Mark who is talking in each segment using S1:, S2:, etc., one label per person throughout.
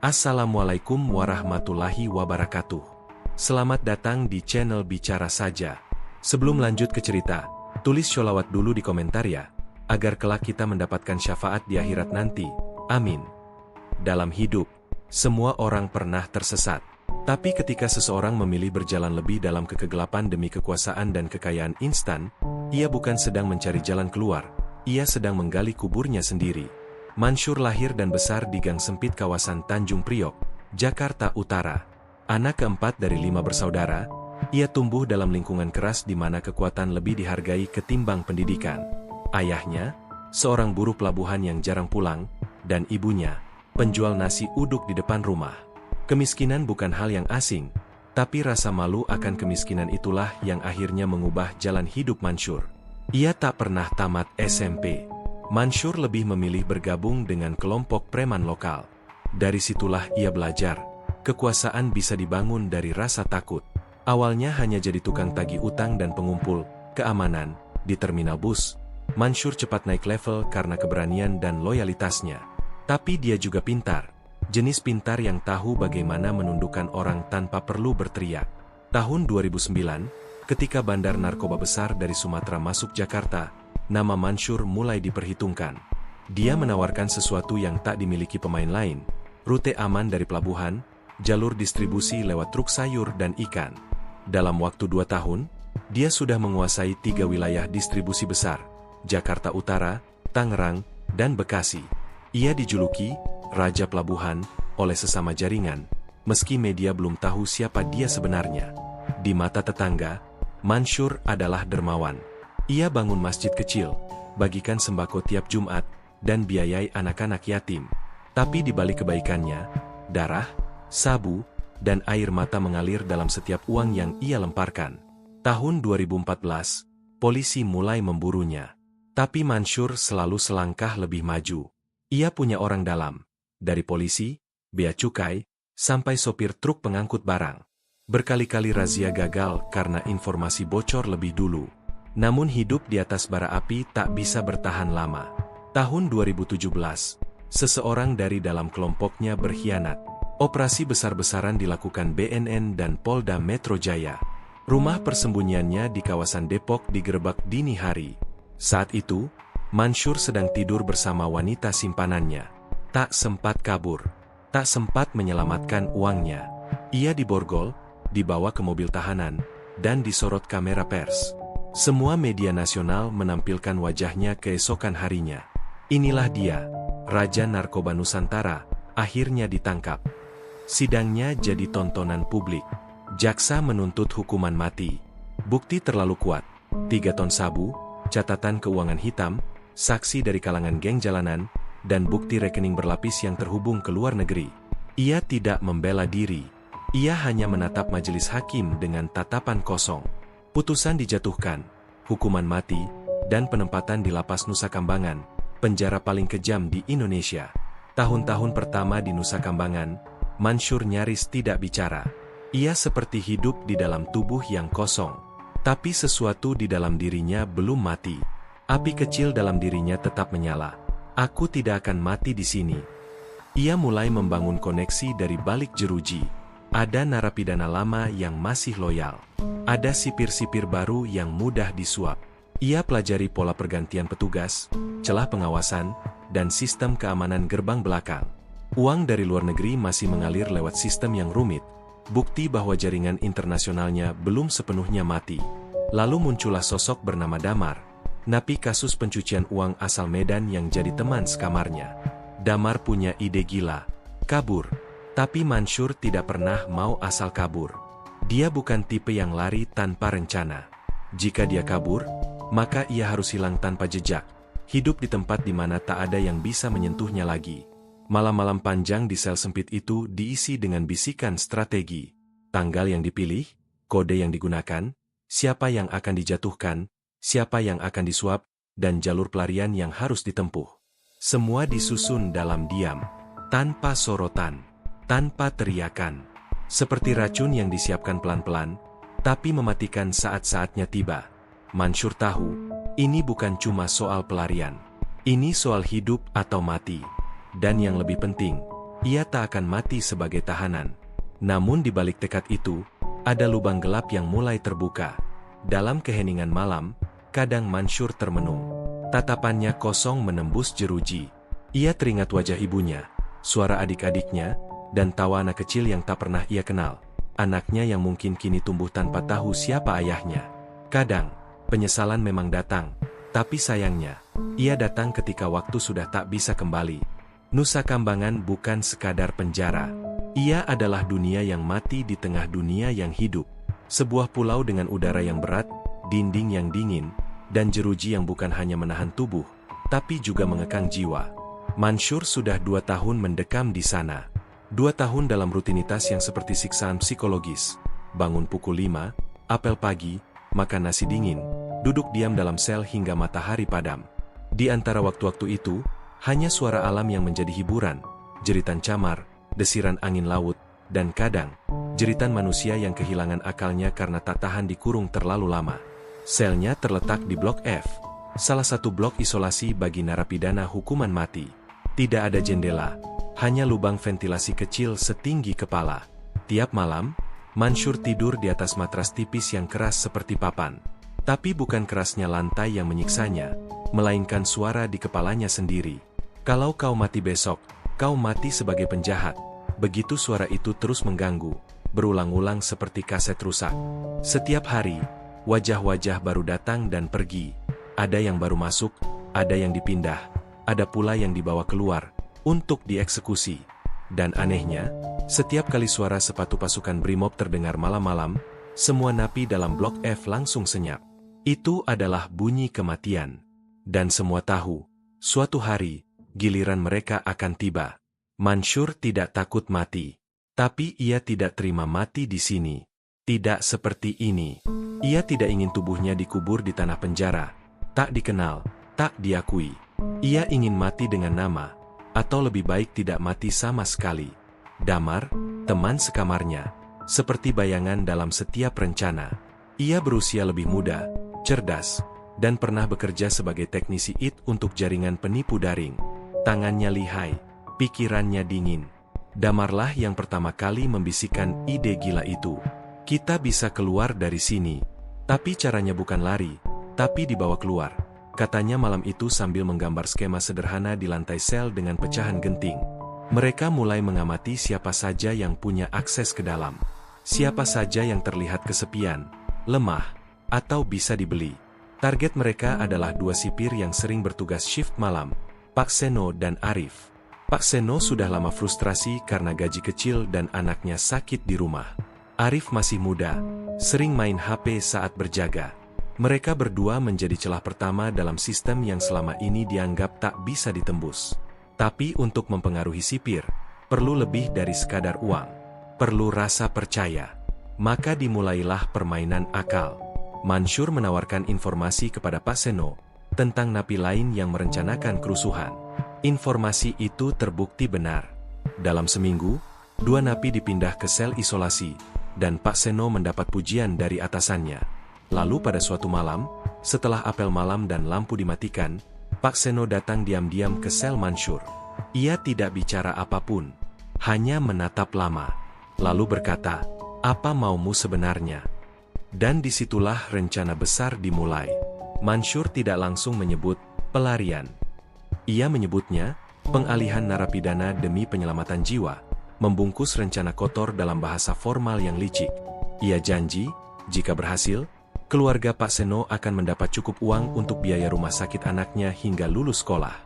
S1: Assalamualaikum warahmatullahi wabarakatuh. Selamat datang di channel Bicara Saja. Sebelum lanjut ke cerita, tulis sholawat dulu di komentar ya, agar kelak kita mendapatkan syafaat di akhirat nanti. Amin. Dalam hidup, semua orang pernah tersesat. Tapi ketika seseorang memilih berjalan lebih dalam kegelapan demi kekuasaan dan kekayaan instan, ia bukan sedang mencari jalan keluar, ia sedang menggali kuburnya sendiri. Mansyur lahir dan besar di gang sempit kawasan Tanjung Priok, Jakarta Utara. Anak keempat dari 5 bersaudara, ia tumbuh dalam lingkungan keras di mana kekuatan lebih dihargai ketimbang pendidikan. Ayahnya, seorang buruh pelabuhan yang jarang pulang, dan ibunya, penjual nasi uduk di depan rumah. Kemiskinan bukan hal yang asing, tapi rasa malu akan kemiskinan itulah yang akhirnya mengubah jalan hidup Mansyur. Ia tak pernah tamat SMP. Mansyur lebih memilih bergabung dengan kelompok preman lokal. Dari situlah ia belajar, kekuasaan bisa dibangun dari rasa takut. Awalnya hanya jadi tukang tagih utang dan pengumpul keamanan di terminal bus, Mansyur cepat naik level karena keberanian dan loyalitasnya. Tapi dia juga pintar. Jenis pintar yang tahu bagaimana menundukkan orang tanpa perlu berteriak. Tahun 2009, ketika bandar narkoba besar dari Sumatera masuk Jakarta, nama Mansyur mulai diperhitungkan. Dia menawarkan sesuatu yang tak dimiliki pemain lain, rute aman dari pelabuhan, jalur distribusi lewat truk sayur dan ikan. Dalam waktu 2 tahun, dia sudah menguasai 3 wilayah distribusi besar, Jakarta Utara, Tangerang, dan Bekasi. Ia dijuluki Raja Pelabuhan oleh sesama jaringan, meski media belum tahu siapa dia sebenarnya. Di mata tetangga, Mansyur adalah dermawan. Ia bangun masjid kecil, bagikan sembako tiap Jumat, dan biayai anak-anak yatim. Tapi di balik kebaikannya, darah, sabu, dan air mata mengalir dalam setiap uang yang ia lemparkan. Tahun 2014, polisi mulai memburunya. Tapi Mansyur selalu selangkah lebih maju. Ia punya orang dalam, dari polisi, bea cukai, sampai sopir truk pengangkut barang. Berkali-kali razia gagal karena informasi bocor lebih dulu. Namun hidup di atas bara api tak bisa bertahan lama. Tahun 2017, seseorang dari dalam kelompoknya berkhianat. Operasi besar-besaran dilakukan BNN dan Polda Metro Jaya. Rumah persembunyiannya di kawasan Depok digerebek dini hari. Saat itu, Mansyur sedang tidur bersama wanita simpanannya. Tak sempat kabur, tak sempat menyelamatkan uangnya. Ia diborgol, dibawa ke mobil tahanan, dan disorot kamera pers. Semua media nasional menampilkan wajahnya keesokan harinya. Inilah dia, Raja Narkoba Nusantara, akhirnya ditangkap. Sidangnya jadi tontonan publik. Jaksa menuntut hukuman mati. Bukti terlalu kuat, 3 ton sabu, catatan keuangan hitam, saksi dari kalangan geng jalanan, dan bukti rekening berlapis yang terhubung ke luar negeri. Ia tidak membela diri. Ia hanya menatap majelis hakim dengan tatapan kosong. Putusan dijatuhkan, hukuman mati, dan penempatan di lapas Nusa Kambangan, penjara paling kejam di Indonesia. Tahun-tahun pertama di Nusa Kambangan, Mansyur nyaris tidak bicara. Ia seperti hidup di dalam tubuh yang kosong. Tapi sesuatu di dalam dirinya belum mati. Api kecil dalam dirinya tetap menyala. Aku tidak akan mati di sini. Ia mulai membangun koneksi dari balik jeruji. Ada narapidana lama yang masih loyal. Ada sipir-sipir baru yang mudah disuap. Ia pelajari pola pergantian petugas, celah pengawasan, dan sistem keamanan gerbang belakang. Uang dari luar negeri masih mengalir lewat sistem yang rumit. Bukti bahwa jaringan internasionalnya belum sepenuhnya mati. Lalu muncullah sosok bernama Damar, napi kasus pencucian uang asal Medan yang jadi teman sekamarnya. Damar punya ide gila, kabur. Tapi Mansyur tidak pernah mau asal kabur. Dia bukan tipe yang lari tanpa rencana. Jika dia kabur, maka ia harus hilang tanpa jejak. Hidup di tempat di mana tak ada yang bisa menyentuhnya lagi. Malam-malam panjang di sel sempit itu diisi dengan bisikan strategi. Tanggal yang dipilih, kode yang digunakan, siapa yang akan dijatuhkan, siapa yang akan disuap, dan jalur pelarian yang harus ditempuh. Semua disusun dalam diam, tanpa sorotan, tanpa teriakan. Seperti racun yang disiapkan pelan-pelan, tapi mematikan saat-saatnya tiba. Mansyur tahu, ini bukan cuma soal pelarian. Ini soal hidup atau mati. Dan yang lebih penting, ia tak akan mati sebagai tahanan. Namun di balik tekad itu, ada lubang gelap yang mulai terbuka. Dalam keheningan malam, kadang Mansur termenung. Tatapannya kosong menembus jeruji. Ia teringat wajah ibunya, suara adik-adiknya, dan tawa anak kecil yang tak pernah ia kenal. Anaknya yang mungkin kini tumbuh tanpa tahu siapa ayahnya. Kadang, penyesalan memang datang, tapi sayangnya, ia datang ketika waktu sudah tak bisa kembali. Nusa Kambangan bukan sekadar penjara. Ia adalah dunia yang mati di tengah dunia yang hidup. Sebuah pulau dengan udara yang berat, dinding yang dingin, dan jeruji yang bukan hanya menahan tubuh, tapi juga mengekang jiwa. Mansur sudah 2 tahun mendekam di sana. 2 tahun dalam rutinitas yang seperti siksaan psikologis. Bangun pukul 5, apel pagi, makan nasi dingin, duduk diam dalam sel hingga matahari padam. Di antara waktu-waktu itu, hanya suara alam yang menjadi hiburan, jeritan camar, desiran angin laut, dan kadang, jeritan manusia yang kehilangan akalnya karena tak tahan dikurung terlalu lama. Selnya terletak di Blok F, salah satu blok isolasi bagi narapidana hukuman mati. Tidak ada jendela, hanya lubang ventilasi kecil setinggi kepala. Tiap malam, Mansur tidur di atas matras tipis yang keras seperti papan. Tapi bukan kerasnya lantai yang menyiksanya, melainkan suara di kepalanya sendiri. Kalau kau mati besok, kau mati sebagai penjahat. Begitu suara itu terus mengganggu, berulang-ulang seperti kaset rusak. Setiap hari, wajah-wajah baru datang dan pergi. Ada yang baru masuk, ada yang dipindah, ada pula yang dibawa keluar untuk dieksekusi. Dan anehnya, setiap kali suara sepatu pasukan Brimob terdengar malam-malam, semua napi dalam Blok F langsung senyap. Itu adalah bunyi kematian. Dan semua tahu, suatu hari, giliran mereka akan tiba. Mansur tidak takut mati. Tapi ia tidak terima mati di sini. Tidak seperti ini. Ia tidak ingin tubuhnya dikubur di tanah penjara. Tak dikenal, tak diakui. Ia ingin mati dengan nama. Atau lebih baik tidak mati sama sekali. Damar, teman sekamarnya, seperti bayangan dalam setiap rencana. Ia berusia lebih muda, cerdas, dan pernah bekerja sebagai teknisi IT untuk jaringan penipu daring. Tangannya lihai, pikirannya dingin. Damarlah yang pertama kali membisikkan ide gila itu. Kita bisa keluar dari sini. Tapi caranya bukan lari, tapi dibawa keluar. Katanya malam itu sambil menggambar skema sederhana di lantai sel dengan pecahan genting. Mereka mulai mengamati siapa saja yang punya akses ke dalam. Siapa saja yang terlihat kesepian, lemah, atau bisa dibeli. Target mereka adalah 2 sipir yang sering bertugas shift malam, Pak Seno dan Arif. Pak Seno sudah lama frustrasi karena gaji kecil dan anaknya sakit di rumah. Arif masih muda, sering main HP saat berjaga. Mereka berdua menjadi celah pertama dalam sistem yang selama ini dianggap tak bisa ditembus. Tapi untuk mempengaruhi sipir, perlu lebih dari sekadar uang. Perlu rasa percaya. Maka dimulailah permainan akal. Mansur menawarkan informasi kepada Pak Seno tentang napi lain yang merencanakan kerusuhan. Informasi itu terbukti benar. Dalam seminggu, 2 napi dipindah ke sel isolasi, dan Pak Seno mendapat pujian dari atasannya. Lalu pada suatu malam, setelah apel malam dan lampu dimatikan, Pak Seno datang diam-diam ke sel Mansur. Ia tidak bicara apapun, hanya menatap lama, lalu berkata, "Apa maumu sebenarnya?" Dan disitulah rencana besar dimulai. Mansur tidak langsung menyebut pelarian. Ia menyebutnya pengalihan narapidana demi penyelamatan jiwa, membungkus rencana kotor dalam bahasa formal yang licik. Ia janji, jika berhasil, keluarga Pak Seno akan mendapat cukup uang untuk biaya rumah sakit anaknya hingga lulus sekolah.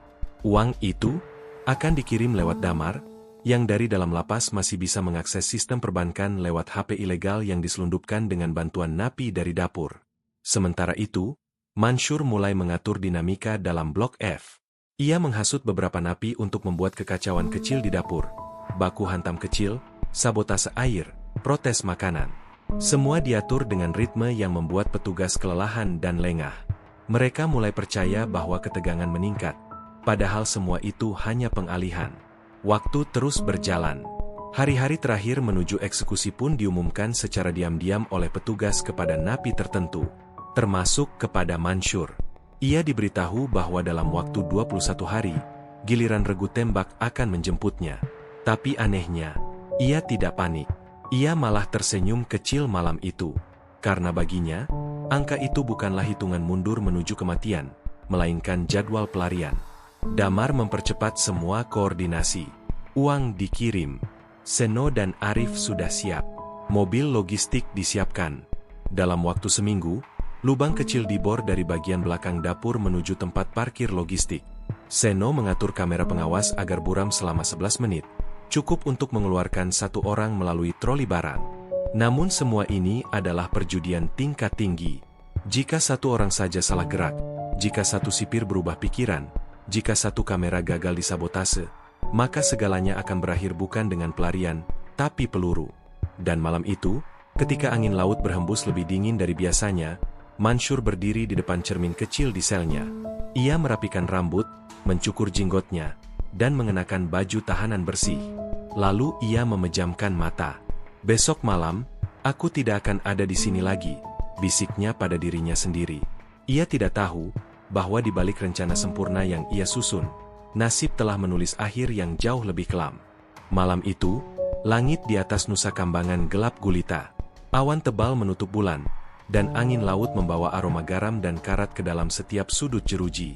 S1: Uang itu akan dikirim lewat Damar, yang dari dalam lapas masih bisa mengakses sistem perbankan lewat HP ilegal yang diselundupkan dengan bantuan napi dari dapur. Sementara itu, Mansur mulai mengatur dinamika dalam Blok F. Ia menghasut beberapa napi untuk membuat kekacauan kecil di dapur, baku hantam kecil, sabotase air, protes makanan. Semua diatur dengan ritme yang membuat petugas kelelahan dan lengah. Mereka mulai percaya bahwa ketegangan meningkat, padahal semua itu hanya pengalihan. Waktu terus berjalan. Hari-hari terakhir menuju eksekusi pun diumumkan secara diam-diam oleh petugas kepada napi tertentu, termasuk kepada Mansur. Ia diberitahu bahwa dalam waktu 21 hari, giliran regu tembak akan menjemputnya. Tapi anehnya, ia tidak panik. Ia malah tersenyum kecil malam itu. Karena baginya, angka itu bukanlah hitungan mundur menuju kematian, melainkan jadwal pelarian. Damar mempercepat semua koordinasi. Uang dikirim. Seno dan Arif sudah siap. Mobil logistik disiapkan. Dalam waktu seminggu, lubang kecil dibor dari bagian belakang dapur menuju tempat parkir logistik. Seno mengatur kamera pengawas agar buram selama 11 menit. Cukup untuk mengeluarkan satu orang melalui troli barang. Namun semua ini adalah perjudian tingkat tinggi. Jika satu orang saja salah gerak, jika satu sipir berubah pikiran, jika satu kamera gagal disabotase, maka segalanya akan berakhir bukan dengan pelarian, tapi peluru. Dan malam itu, ketika angin laut berhembus lebih dingin dari biasanya, Mansyur berdiri di depan cermin kecil di selnya. Ia merapikan rambut, mencukur jenggotnya, dan mengenakan baju tahanan bersih. Lalu ia memejamkan mata. "Besok malam, aku tidak akan ada di sini lagi," bisiknya pada dirinya sendiri. Ia tidak tahu bahwa di balik rencana sempurna yang ia susun, nasib telah menulis akhir yang jauh lebih kelam. Malam itu, langit di atas Nusa Kambangan gelap gulita. Awan tebal menutup bulan, dan angin laut membawa aroma garam dan karat ke dalam setiap sudut jeruji.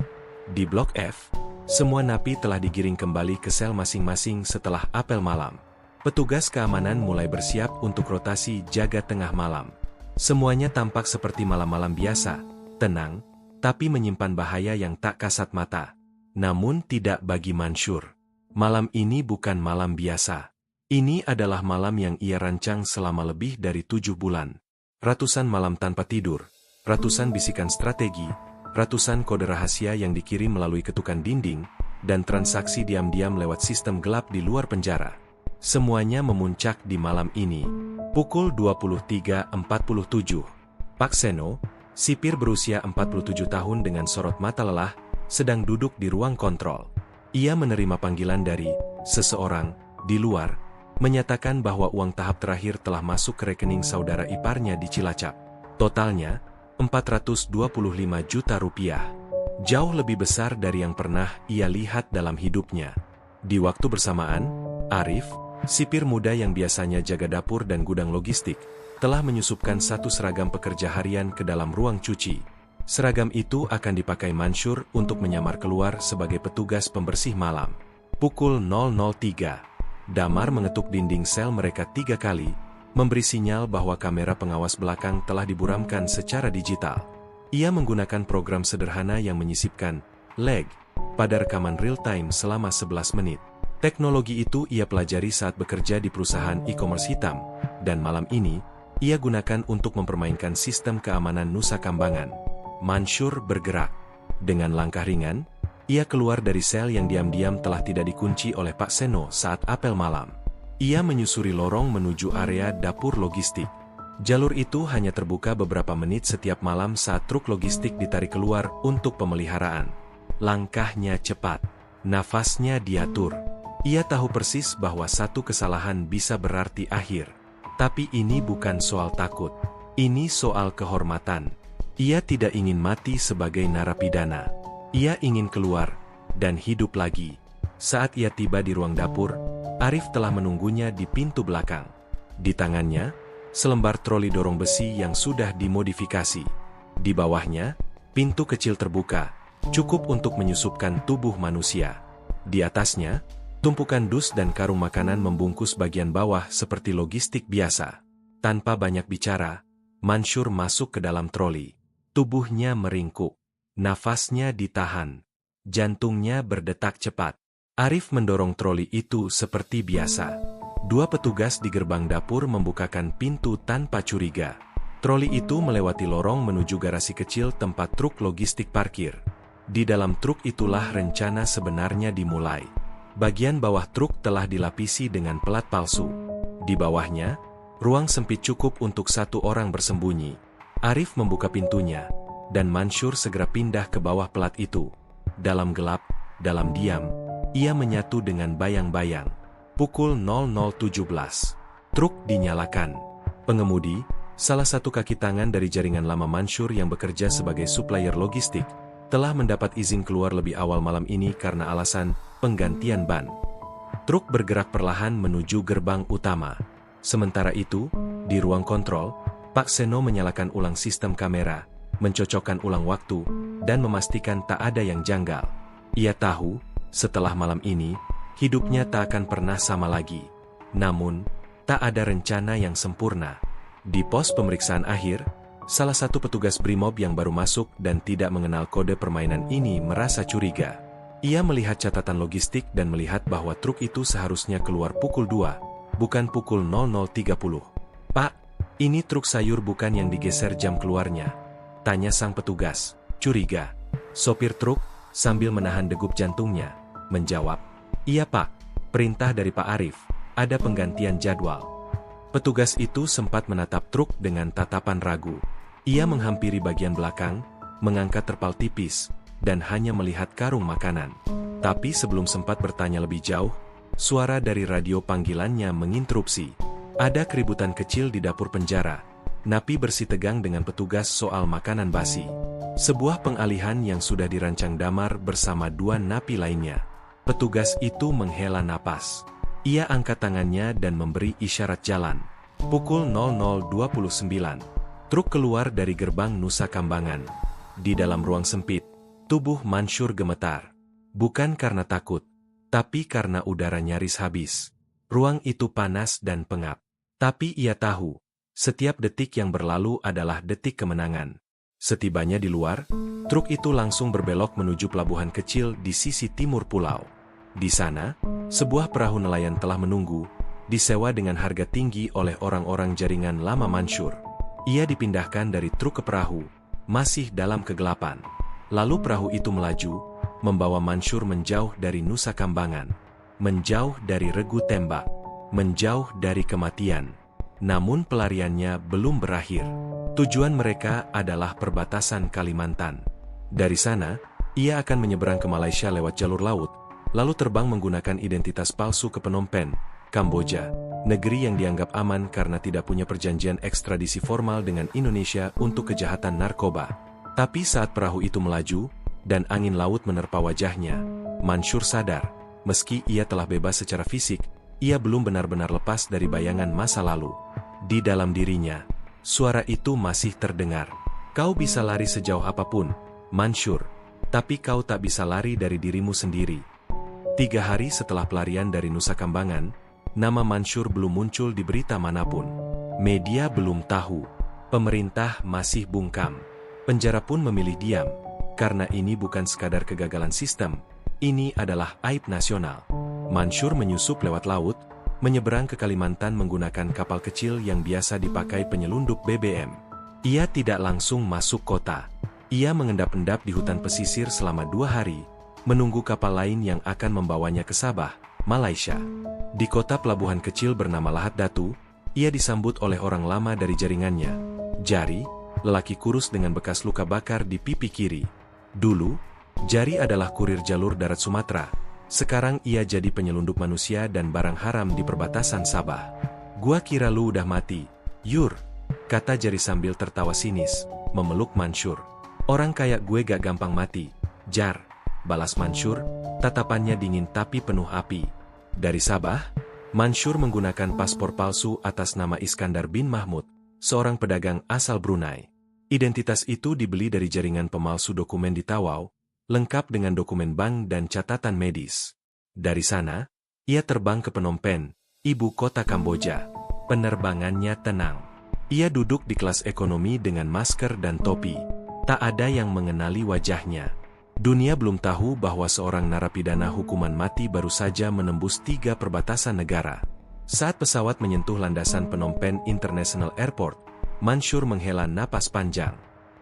S1: Di Blok F, semua napi telah digiring kembali ke sel masing-masing setelah apel malam. Petugas keamanan mulai bersiap untuk rotasi jaga tengah malam. Semuanya tampak seperti malam-malam biasa, tenang, tapi menyimpan bahaya yang tak kasat mata. Namun tidak bagi Mansyur. Malam ini bukan malam biasa. Ini adalah malam yang ia rancang selama lebih dari 7 bulan. Ratusan malam tanpa tidur, ratusan bisikan strategi, ratusan kode rahasia yang dikirim melalui ketukan dinding, dan transaksi diam-diam lewat sistem gelap di luar penjara. Semuanya memuncak di malam ini. Pukul 23.47. Pak Seno, sipir berusia 47 tahun dengan sorot mata lelah, sedang duduk di ruang kontrol. Ia menerima panggilan dari seseorang di luar, menyatakan bahwa uang tahap terakhir telah masuk ke rekening saudara iparnya di Cilacap. Totalnya, 425 juta rupiah. Jauh lebih besar dari yang pernah ia lihat dalam hidupnya. Di waktu bersamaan, Arif, sipir muda yang biasanya jaga dapur dan gudang logistik, telah menyusupkan satu seragam pekerja harian ke dalam ruang cuci. Seragam itu akan dipakai Mansyur untuk menyamar keluar sebagai petugas pembersih malam. Pukul 00.03, Damar mengetuk dinding sel mereka 3 kali, memberi sinyal bahwa kamera pengawas belakang telah diburamkan secara digital. Ia menggunakan program sederhana yang menyisipkan lag pada rekaman real-time selama 11 menit. Teknologi itu ia pelajari saat bekerja di perusahaan e-commerce hitam, dan malam ini, ia gunakan untuk mempermainkan sistem keamanan Nusa Kambangan. Mansyur bergerak. Dengan langkah ringan, ia keluar dari sel yang diam-diam telah tidak dikunci oleh Pak Seno saat apel malam. Ia menyusuri lorong menuju area dapur logistik. Jalur itu hanya terbuka beberapa menit setiap malam saat truk logistik ditarik keluar untuk pemeliharaan. Langkahnya cepat, nafasnya diatur. Ia tahu persis bahwa satu kesalahan bisa berarti akhir. Tapi ini bukan soal takut. Ini soal kehormatan. Ia tidak ingin mati sebagai narapidana. Ia ingin keluar dan hidup lagi. Saat ia tiba di ruang dapur, Arif telah menunggunya di pintu belakang. Di tangannya, selembar troli dorong besi yang sudah dimodifikasi. Di bawahnya, pintu kecil terbuka, cukup untuk menyusupkan tubuh manusia. Di atasnya, tumpukan dus dan karung makanan membungkus bagian bawah seperti logistik biasa. Tanpa banyak bicara, Mansyur masuk ke dalam troli. Tubuhnya meringkuk. Nafasnya ditahan. Jantungnya berdetak cepat. Arif mendorong troli itu seperti biasa. 2 petugas di gerbang dapur membukakan pintu tanpa curiga. Troli itu melewati lorong menuju garasi kecil tempat truk logistik parkir. Di dalam truk itulah rencana sebenarnya dimulai. Bagian bawah truk telah dilapisi dengan pelat palsu. Di bawahnya, ruang sempit cukup untuk 1 orang bersembunyi. Arif membuka pintunya, dan Mansyur segera pindah ke bawah pelat itu. Dalam gelap, dalam diam, ia menyatu dengan bayang-bayang. Pukul 00.17. Truk dinyalakan. Pengemudi, salah satu kaki tangan dari jaringan lama Mansyur yang bekerja sebagai supplier logistik, telah mendapat izin keluar lebih awal malam ini karena alasan penggantian ban. Truk bergerak perlahan menuju gerbang utama. Sementara itu, di ruang kontrol, Pak Seno menyalakan ulang sistem kamera, mencocokkan ulang waktu, dan memastikan tak ada yang janggal. Ia tahu, setelah malam ini, hidupnya tak akan pernah sama lagi. Namun, tak ada rencana yang sempurna. Di pos pemeriksaan akhir, salah satu petugas Brimob yang baru masuk dan tidak mengenal kode permainan ini merasa curiga. Ia melihat catatan logistik dan melihat bahwa truk itu seharusnya keluar pukul 2, bukan pukul 00.30. "Pak, ini truk sayur bukan yang digeser jam keluarnya?" tanya sang petugas, curiga. Sopir truk, sambil menahan degup jantungnya, menjawab, "Iya Pak, perintah dari Pak Arif, ada penggantian jadwal." Petugas itu sempat menatap truk dengan tatapan ragu. Ia menghampiri bagian belakang, mengangkat terpal tipis, dan hanya melihat karung makanan. Tapi sebelum sempat bertanya lebih jauh, suara dari radio panggilannya menginterupsi. Ada keributan kecil di dapur penjara. Napi bersih tegang dengan petugas soal makanan basi. Sebuah pengalihan yang sudah dirancang damar bersama dua napi lainnya. Petugas itu menghela napas. Ia angkat tangannya dan memberi isyarat jalan. Pukul 00.29. Truk keluar dari gerbang Nusa Kambangan. Di dalam ruang sempit, tubuh Mansur gemetar. Bukan karena takut, tapi karena udara nyaris habis. Ruang itu panas dan pengap. Tapi ia tahu, setiap detik yang berlalu adalah detik kemenangan. Setibanya di luar, truk itu langsung berbelok menuju pelabuhan kecil di sisi timur pulau. Di sana, sebuah perahu nelayan telah menunggu, disewa dengan harga tinggi oleh orang-orang jaringan lama Mansur. Ia dipindahkan dari truk ke perahu, masih dalam kegelapan. Lalu perahu itu melaju, membawa Mansur menjauh dari Nusa Kambangan, menjauh dari regu tembak, menjauh dari kematian. Namun pelariannya belum berakhir. Tujuan mereka adalah perbatasan Kalimantan. Dari sana, ia akan menyeberang ke Malaysia lewat jalur laut, lalu terbang menggunakan identitas palsu ke Phnom Penh, Kamboja, negeri yang dianggap aman karena tidak punya perjanjian ekstradisi formal dengan Indonesia untuk kejahatan narkoba. Tapi saat perahu itu melaju, dan angin laut menerpa wajahnya, Mansur sadar, meski ia telah bebas secara fisik, ia belum benar-benar lepas dari bayangan masa lalu. Di dalam dirinya, suara itu masih terdengar. "Kau bisa lari sejauh apapun, Mansur, tapi kau tak bisa lari dari dirimu sendiri." 3 hari setelah pelarian dari Nusa Kambangan, nama Mansur belum muncul di berita manapun. Media belum tahu. Pemerintah masih bungkam. Penjara pun memilih diam. Karena ini bukan sekadar kegagalan sistem, ini adalah aib nasional. Mansur menyusup lewat laut, menyeberang ke Kalimantan menggunakan kapal kecil yang biasa dipakai penyelundup BBM. Ia tidak langsung masuk kota. Ia mengendap-endap di hutan pesisir selama 2 hari, menunggu kapal lain yang akan membawanya ke Sabah, Malaysia. Di kota pelabuhan kecil bernama Lahad Datu, ia disambut oleh orang lama dari jaringannya. Jari, lelaki kurus dengan bekas luka bakar di pipi kiri. Dulu, Jari adalah kurir jalur darat Sumatera. Sekarang ia jadi penyelundup manusia dan barang haram di perbatasan Sabah. "Gua kira lu udah mati, Yur," kata Jari sambil tertawa sinis, memeluk Mansur. "Orang kayak gue gak gampang mati, Jar," balas Mansur, tatapannya dingin tapi penuh api. Dari Sabah, Mansur menggunakan paspor palsu atas nama Iskandar bin Mahmud, seorang pedagang asal Brunei. Identitas itu dibeli dari jaringan pemalsu dokumen di Tawau, lengkap dengan dokumen bank dan catatan medis. Dari sana, ia terbang ke Phnom Penh, ibu kota Kamboja. Penerbangannya tenang. Ia duduk di kelas ekonomi dengan masker dan topi. Tak ada yang mengenali wajahnya. Dunia belum tahu bahwa seorang narapidana hukuman mati baru saja menembus 3 perbatasan negara. Saat pesawat menyentuh landasan Phnom Penh International Airport, Mansur menghela napas panjang.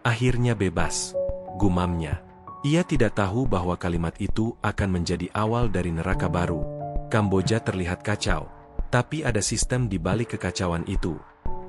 S1: Akhirnya bebas, gumamnya. Ia tidak tahu bahwa kalimat itu akan menjadi awal dari neraka baru. Kamboja terlihat kacau, tapi ada sistem di balik kekacauan itu.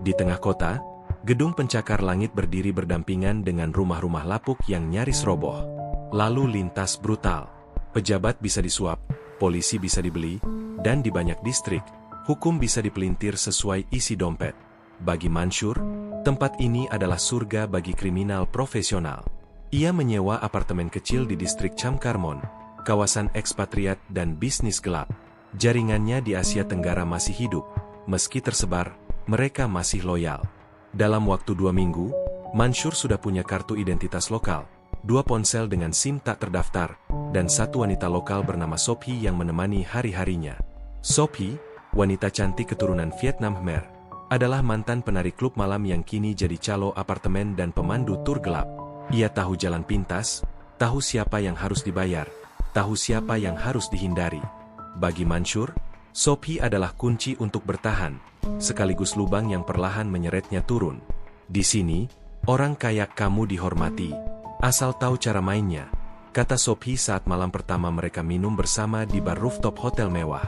S1: Di tengah kota, gedung pencakar langit berdiri berdampingan dengan rumah-rumah lapuk yang nyaris roboh. Lalu lintas brutal. Pejabat bisa disuap, polisi bisa dibeli, dan di banyak distrik, hukum bisa dipelintir sesuai isi dompet. Bagi Mansur, tempat ini adalah surga bagi kriminal profesional. Ia menyewa apartemen kecil di distrik Chamkarmon, kawasan ekspatriat dan bisnis gelap. Jaringannya di Asia Tenggara masih hidup, meski tersebar, mereka masih loyal. Dalam waktu 2 minggu, Mansyur sudah punya kartu identitas lokal, 2 ponsel dengan SIM tak terdaftar, dan 1 wanita lokal bernama Sophi yang menemani hari-harinya. Sophi, wanita cantik keturunan Vietnam Khmer, adalah mantan penari klub malam yang kini jadi calo apartemen dan pemandu tur gelap. Ia tahu jalan pintas, tahu siapa yang harus dibayar, tahu siapa yang harus dihindari. Bagi Mansyur, Sophi adalah kunci untuk bertahan, sekaligus lubang yang perlahan menyeretnya turun. Di sini, orang kayak kamu dihormati, asal tahu cara mainnya, kata Sophi saat malam pertama mereka minum bersama di bar rooftop hotel mewah.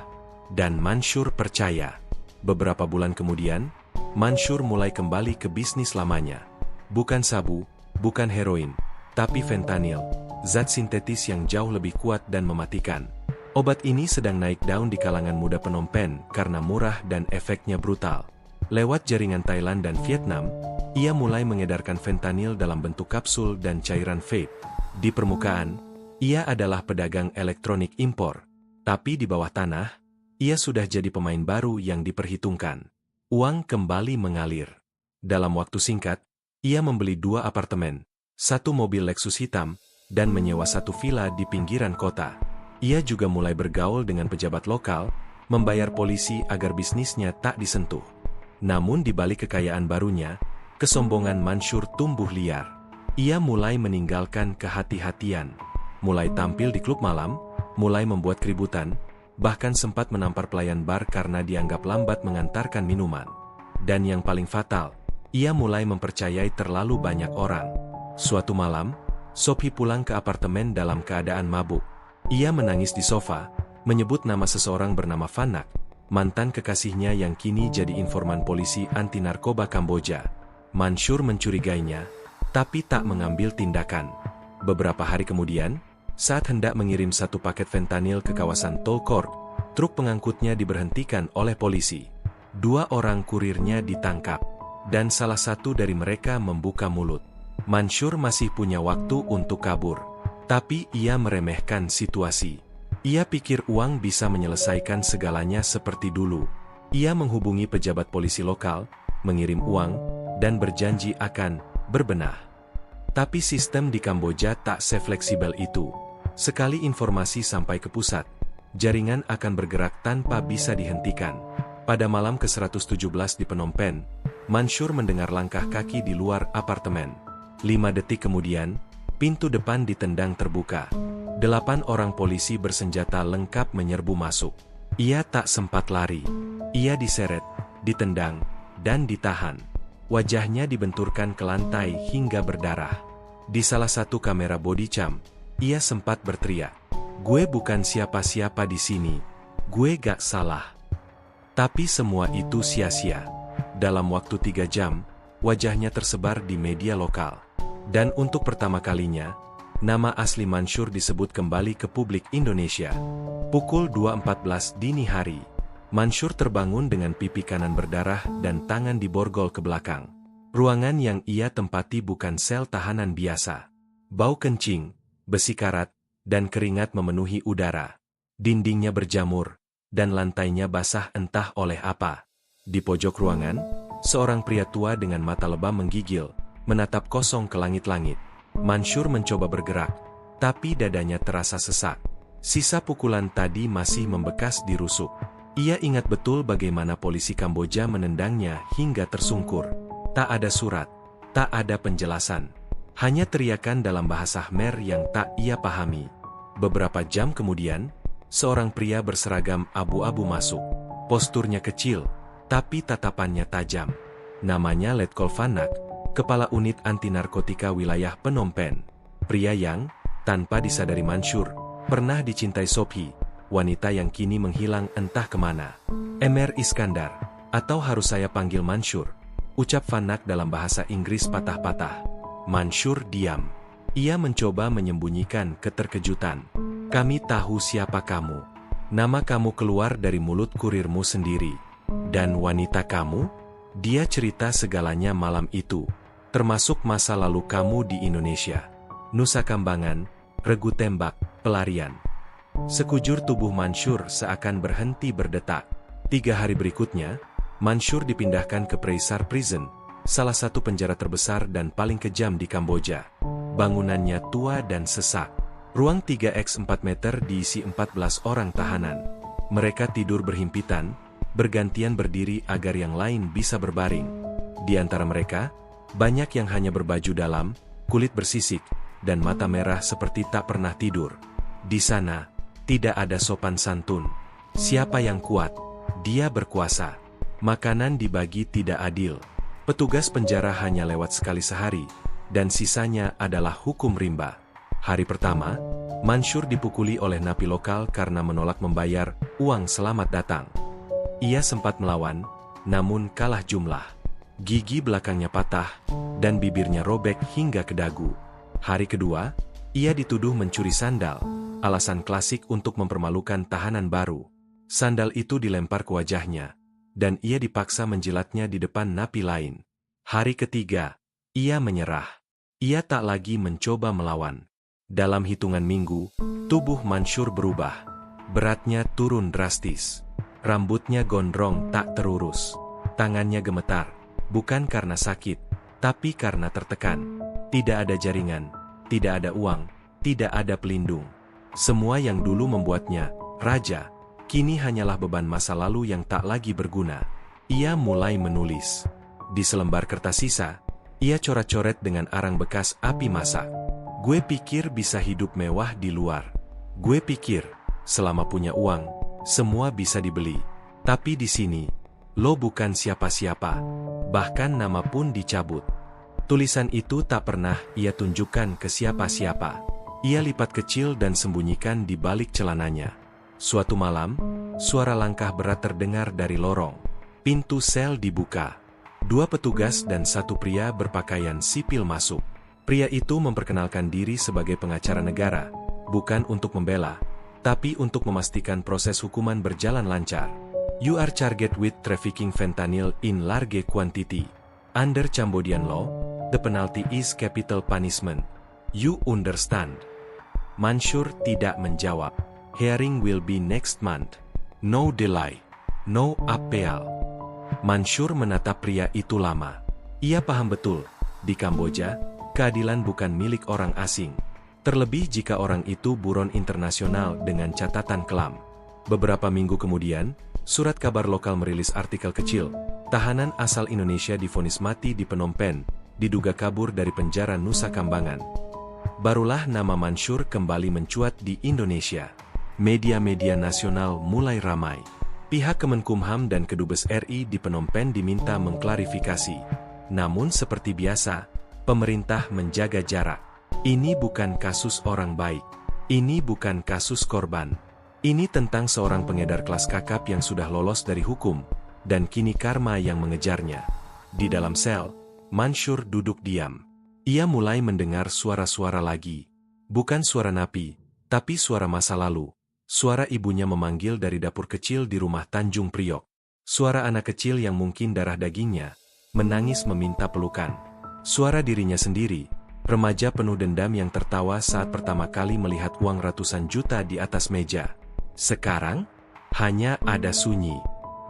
S1: Dan Mansyur percaya. Beberapa bulan kemudian, Mansyur mulai kembali ke bisnis lamanya. Bukan sabu, bukan heroin, tapi fentanyl, zat sintetis yang jauh lebih kuat dan mematikan. Obat ini sedang naik daun di kalangan muda Phnom Penh karena murah dan efeknya brutal. Lewat jaringan Thailand dan Vietnam, ia mulai mengedarkan fentanyl dalam bentuk kapsul dan cairan vape. Di permukaan, ia adalah pedagang elektronik impor. Tapi di bawah tanah, ia sudah jadi pemain baru yang diperhitungkan. Uang kembali mengalir. Dalam waktu singkat, ia membeli 2 apartemen, 1 mobil Lexus hitam, dan menyewa 1 villa di pinggiran kota. Ia juga mulai bergaul dengan pejabat lokal, membayar polisi agar bisnisnya tak disentuh. Namun di balik kekayaan barunya, kesombongan Mansyur tumbuh liar. Ia mulai meninggalkan kehati-hatian, mulai tampil di klub malam, mulai membuat keributan, bahkan sempat menampar pelayan bar karena dianggap lambat mengantarkan minuman. Dan yang paling fatal, ia mulai mempercayai terlalu banyak orang. Suatu malam, Sophi pulang ke apartemen dalam keadaan mabuk. Ia menangis di sofa, menyebut nama seseorang bernama Phanak, mantan kekasihnya yang kini jadi informan polisi anti narkoba Kamboja. Mansyur mencurigainya, tapi tak mengambil tindakan. Beberapa hari kemudian, saat hendak mengirim 1 paket fentanyl ke kawasan Tol Kort, truk pengangkutnya diberhentikan oleh polisi. 2 orang kurirnya ditangkap, dan salah satu dari mereka membuka mulut. Mansyur masih punya waktu untuk kabur. Tapi ia meremehkan situasi. Ia pikir uang bisa menyelesaikan segalanya seperti dulu. Ia menghubungi pejabat polisi lokal, mengirim uang, dan berjanji akan berbenah. Tapi sistem di Kamboja tak sefleksibel itu. Sekali informasi sampai ke pusat, jaringan akan bergerak tanpa bisa dihentikan. Pada malam ke-117 di Phnom Penh, Mansyur mendengar langkah kaki di luar apartemen. 5 detik kemudian, pintu depan ditendang terbuka. 8 orang polisi bersenjata lengkap menyerbu masuk. Ia tak sempat lari. Ia diseret, ditendang, dan ditahan. Wajahnya dibenturkan ke lantai hingga berdarah. Di salah satu kamera body cam, ia sempat berteriak, "Gue bukan siapa-siapa di sini. Gue gak salah." Tapi semua itu sia-sia. Dalam waktu 3 jam, wajahnya tersebar di media lokal. Dan untuk pertama kalinya, nama asli Mansyur disebut kembali ke publik Indonesia. Pukul 2.14 dini hari, Mansyur terbangun dengan pipi kanan berdarah dan tangan diborgol ke belakang. Ruangan yang ia tempati bukan sel tahanan biasa. Bau kencing, besi karat, dan keringat memenuhi udara. Dindingnya berjamur, dan lantainya basah entah oleh apa. Di pojok ruangan, seorang pria tua dengan mata lebam menggigil, menatap kosong ke langit-langit. Mansyur mencoba bergerak, tapi dadanya terasa sesak. Sisa pukulan tadi masih membekas di rusuk. Ia ingat betul bagaimana polisi Kamboja menendangnya hingga tersungkur. Tak ada surat, tak ada penjelasan. Hanya teriakan dalam bahasa Khmer yang tak ia pahami. Beberapa jam kemudian, seorang pria berseragam abu-abu masuk. Posturnya kecil, tapi tatapannya tajam. Namanya Letkol Phanak, Kepala Unit Anti Narkotika Wilayah Phnom Penh. Pria yang, tanpa disadari Mansyur, pernah dicintai Sophi, wanita yang kini menghilang entah kemana. Emir Iskandar, atau harus saya panggil Mansyur, ucap Phanak dalam bahasa Inggris patah-patah. Mansyur diam. Ia mencoba menyembunyikan keterkejutan. Kami tahu siapa kamu. Nama kamu keluar dari mulut kurirmu sendiri. Dan wanita kamu? Dia cerita segalanya malam itu. Termasuk masa lalu kamu di Indonesia. Nusa Kambangan, regu tembak, pelarian. Sekujur tubuh Mansyur seakan berhenti berdetak. 3 hari berikutnya, Mansyur dipindahkan ke Praesar Prison, salah satu penjara terbesar dan paling kejam di Kamboja. Bangunannya tua dan sesak. Ruang 3x4 meter diisi 14 orang tahanan. Mereka tidur berhimpitan, bergantian berdiri agar yang lain bisa berbaring. Di antara mereka, banyak yang hanya berbaju dalam, kulit bersisik, dan mata merah seperti tak pernah tidur. Di sana, tidak ada sopan santun. Siapa yang kuat, dia berkuasa. Makanan dibagi tidak adil. Petugas penjara hanya lewat sekali sehari, dan sisanya adalah hukum rimba. Hari pertama, Mansyur dipukuli oleh napi lokal karena menolak membayar uang selamat datang. Ia sempat melawan, namun kalah jumlah. Gigi belakangnya patah, dan bibirnya robek hingga ke dagu. Hari kedua, ia dituduh mencuri sandal, alasan klasik untuk mempermalukan tahanan baru. Sandal itu dilempar ke wajahnya, dan ia dipaksa menjilatnya di depan napi lain. Hari ketiga, ia menyerah. Ia tak lagi mencoba melawan. Dalam hitungan minggu, tubuh Mansyur berubah. Beratnya turun drastis. Rambutnya gondrong tak terurus. Tangannya gemetar, bukan karena sakit, tapi karena tertekan. Tidak ada jaringan, tidak ada uang, tidak ada pelindung. Semua yang dulu membuatnya raja, kini hanyalah beban masa lalu yang tak lagi berguna. Ia mulai menulis. Di selembar kertas sisa, ia coret-coret dengan arang bekas api masak. Gue pikir bisa hidup mewah di luar. Gue pikir, selama punya uang, semua bisa dibeli. Tapi di sini, lo bukan siapa-siapa. Bahkan nama pun dicabut. Tulisan itu tak pernah ia tunjukkan ke siapa-siapa. Ia lipat kecil dan sembunyikan di balik celananya. Suatu malam, suara langkah berat terdengar dari lorong. Pintu sel dibuka. 2 petugas dan 1 pria berpakaian sipil masuk. Pria itu memperkenalkan diri sebagai pengacara negara, bukan untuk membela, tapi untuk memastikan proses hukuman berjalan lancar. You are charged with trafficking fentanyl in large quantity. Under Cambodian law, the penalty is capital punishment. You understand? Mansyur tidak menjawab. Hearing will be next month. No delay. No appeal. Mansyur menatap pria itu lama. Ia paham betul, di Kamboja, keadilan bukan milik orang asing. Terlebih jika orang itu buron internasional dengan catatan kelam. Beberapa minggu kemudian, surat kabar lokal merilis artikel kecil. Tahanan asal Indonesia divonis mati di Phnom Penh, diduga kabur dari penjara Nusa Kambangan. Barulah nama Mansyur kembali mencuat di Indonesia. Media-media nasional mulai ramai. Pihak Kemenkumham dan Kedubes RI di Phnom Penh diminta mengklarifikasi. Namun seperti biasa, pemerintah menjaga jarak. Ini bukan kasus orang baik. Ini bukan kasus korban. Ini tentang seorang pengedar kelas kakap yang sudah lolos dari hukum, dan kini karma yang mengejarnya. Di dalam sel, Mansyur duduk diam. Ia mulai mendengar suara-suara lagi. Bukan suara napi, tapi suara masa lalu. Suara ibunya memanggil dari dapur kecil di rumah Tanjung Priok. Suara anak kecil yang mungkin darah dagingnya, menangis meminta pelukan. Suara dirinya sendiri, remaja penuh dendam yang tertawa saat pertama kali melihat uang ratusan juta di atas meja. Sekarang, hanya ada sunyi,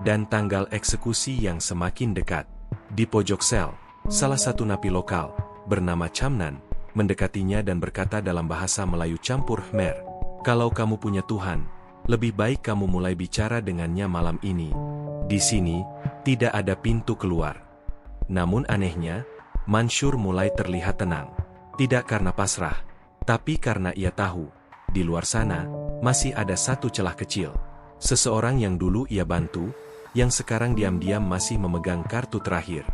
S1: dan tanggal eksekusi yang semakin dekat. Di pojok sel, salah satu napi lokal, bernama Chamnan, mendekatinya dan berkata dalam bahasa Melayu campur Khmer, "Kalau kamu punya Tuhan, lebih baik kamu mulai bicara dengannya malam ini. Di sini, tidak ada pintu keluar." Namun anehnya, Mansyur mulai terlihat tenang. Tidak karena pasrah, tapi karena ia tahu, di luar sana, masih ada satu celah kecil. Seseorang yang dulu ia bantu, yang sekarang diam-diam masih memegang kartu terakhir.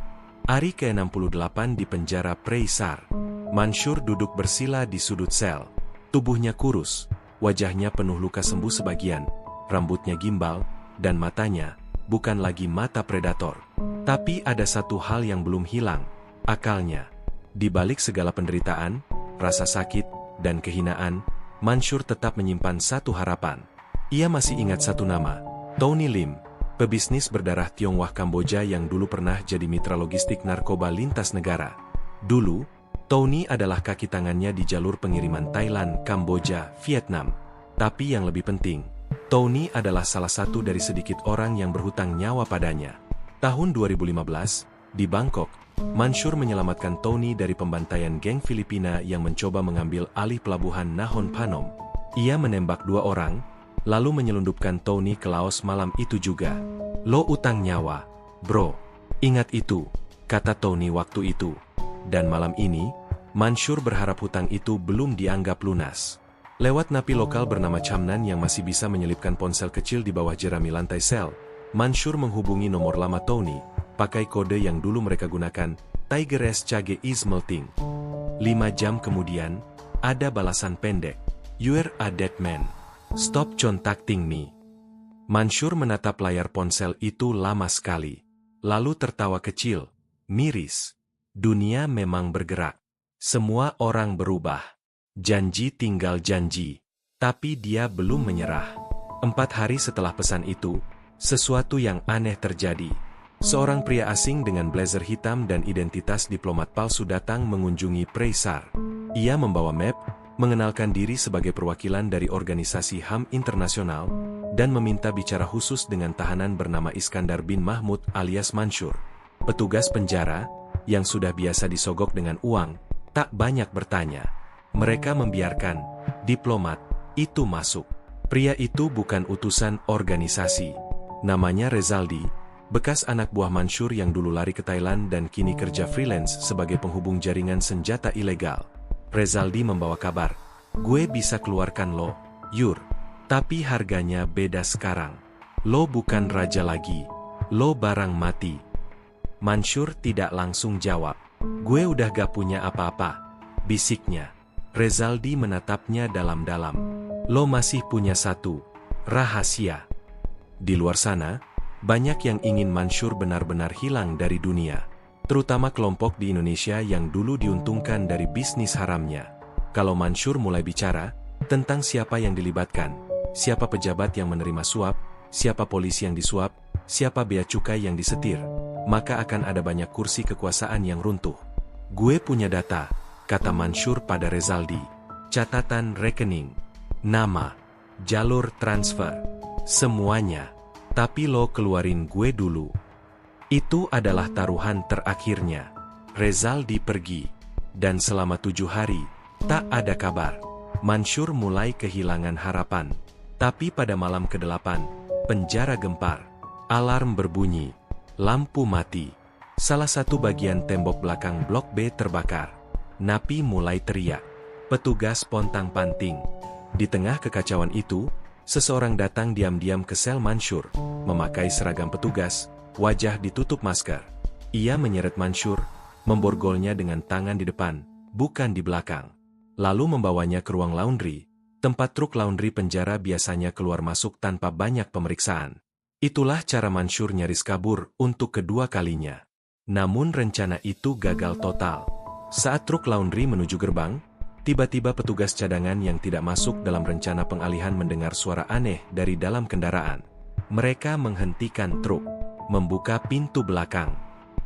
S1: Hari ke-68 di penjara Praesar. Mansyur duduk bersila di sudut sel. Tubuhnya kurus, wajahnya penuh luka sembuh sebagian, rambutnya gimbal, dan matanya, bukan lagi mata predator. Tapi ada satu hal yang belum hilang, akalnya. Di balik segala penderitaan, rasa sakit, dan kehinaan, Mansyur tetap menyimpan satu harapan. Ia masih ingat satu nama, Tony Lim, pebisnis berdarah Tionghoa Kamboja yang dulu pernah jadi mitra logistik narkoba lintas negara. Dulu, Tony adalah kaki tangannya di jalur pengiriman Thailand, Kamboja, Vietnam. Tapi yang lebih penting, Tony adalah salah satu dari sedikit orang yang berhutang nyawa padanya. Tahun 2015, di Bangkok, Mansyur menyelamatkan Tony dari pembantaian geng Filipina yang mencoba mengambil alih pelabuhan Nakhon Phanom. Ia menembak 2 orang, lalu menyelundupkan Tony ke Laos malam itu juga. "Lo utang nyawa, bro. Ingat itu," kata Tony waktu itu. Dan malam ini, Mansyur berharap hutang itu belum dianggap lunas. Lewat napi lokal bernama Chamnan yang masih bisa menyelipkan ponsel kecil di bawah jerami lantai sel, Mansyur menghubungi nomor lama Tony, pakai kode yang dulu mereka gunakan, Tiger SCG is melting. 5 jam kemudian, ada balasan pendek, "You're a dead man. Stop contacting me." Mansyur menatap layar ponsel itu lama sekali, lalu tertawa kecil, miris. Dunia memang bergerak. Semua orang berubah. Janji tinggal janji. Tapi dia belum menyerah. 4 hari setelah pesan itu, sesuatu yang aneh terjadi. Seorang pria asing dengan blazer hitam dan identitas diplomat palsu datang mengunjungi Preisar. Ia membawa map, mengenalkan diri sebagai perwakilan dari organisasi HAM internasional, dan meminta bicara khusus dengan tahanan bernama Iskandar bin Mahmud alias Mansyur. Petugas penjara, yang sudah biasa disogok dengan uang, tak banyak bertanya. Mereka membiarkan diplomat itu masuk. Pria itu bukan utusan organisasi. Namanya Rezaldi, bekas anak buah Mansyur yang dulu lari ke Thailand dan kini kerja freelance sebagai penghubung jaringan senjata ilegal. Rezaldi membawa kabar, "Gue bisa keluarkan lo, Yur. Tapi harganya beda sekarang. Lo bukan raja lagi. Lo barang mati." Mansyur tidak langsung jawab. "Gue udah gak punya apa-apa," bisiknya. Rezaldi menatapnya dalam-dalam. "Lo masih punya satu rahasia." Di luar sana, banyak yang ingin Mansyur benar-benar hilang dari dunia. Terutama kelompok di Indonesia yang dulu diuntungkan dari bisnis haramnya. Kalau Mansyur mulai bicara tentang siapa yang dilibatkan, siapa pejabat yang menerima suap, siapa polisi yang disuap, siapa bea cukai yang disetir, maka akan ada banyak kursi kekuasaan yang runtuh. "Gue punya data," kata Mansyur pada Rezaldi. "Catatan rekening, nama, jalur transfer, semuanya. Tapi lo keluarin gue dulu." Itu adalah taruhan terakhirnya. Rezaldi pergi. Dan selama 7 hari, tak ada kabar. Mansyur mulai kehilangan harapan. Tapi pada malam ke-8, penjara gempar. Alarm berbunyi. Lampu mati. Salah satu bagian tembok belakang blok B terbakar. Napi mulai teriak. Petugas pontang-panting. Di tengah kekacauan itu, seseorang datang diam-diam ke sel Mansyur, memakai seragam petugas, wajah ditutup masker. Ia menyeret Mansyur, memborgolnya dengan tangan di depan, bukan di belakang. Lalu membawanya ke ruang laundry, tempat truk laundry penjara biasanya keluar masuk tanpa banyak pemeriksaan. Itulah cara Mansyur nyaris kabur untuk kedua kalinya. Namun rencana itu gagal total. Saat truk laundry menuju gerbang, tiba-tiba petugas cadangan yang tidak masuk dalam rencana pengalihan mendengar suara aneh dari dalam kendaraan. Mereka menghentikan truk, membuka pintu belakang.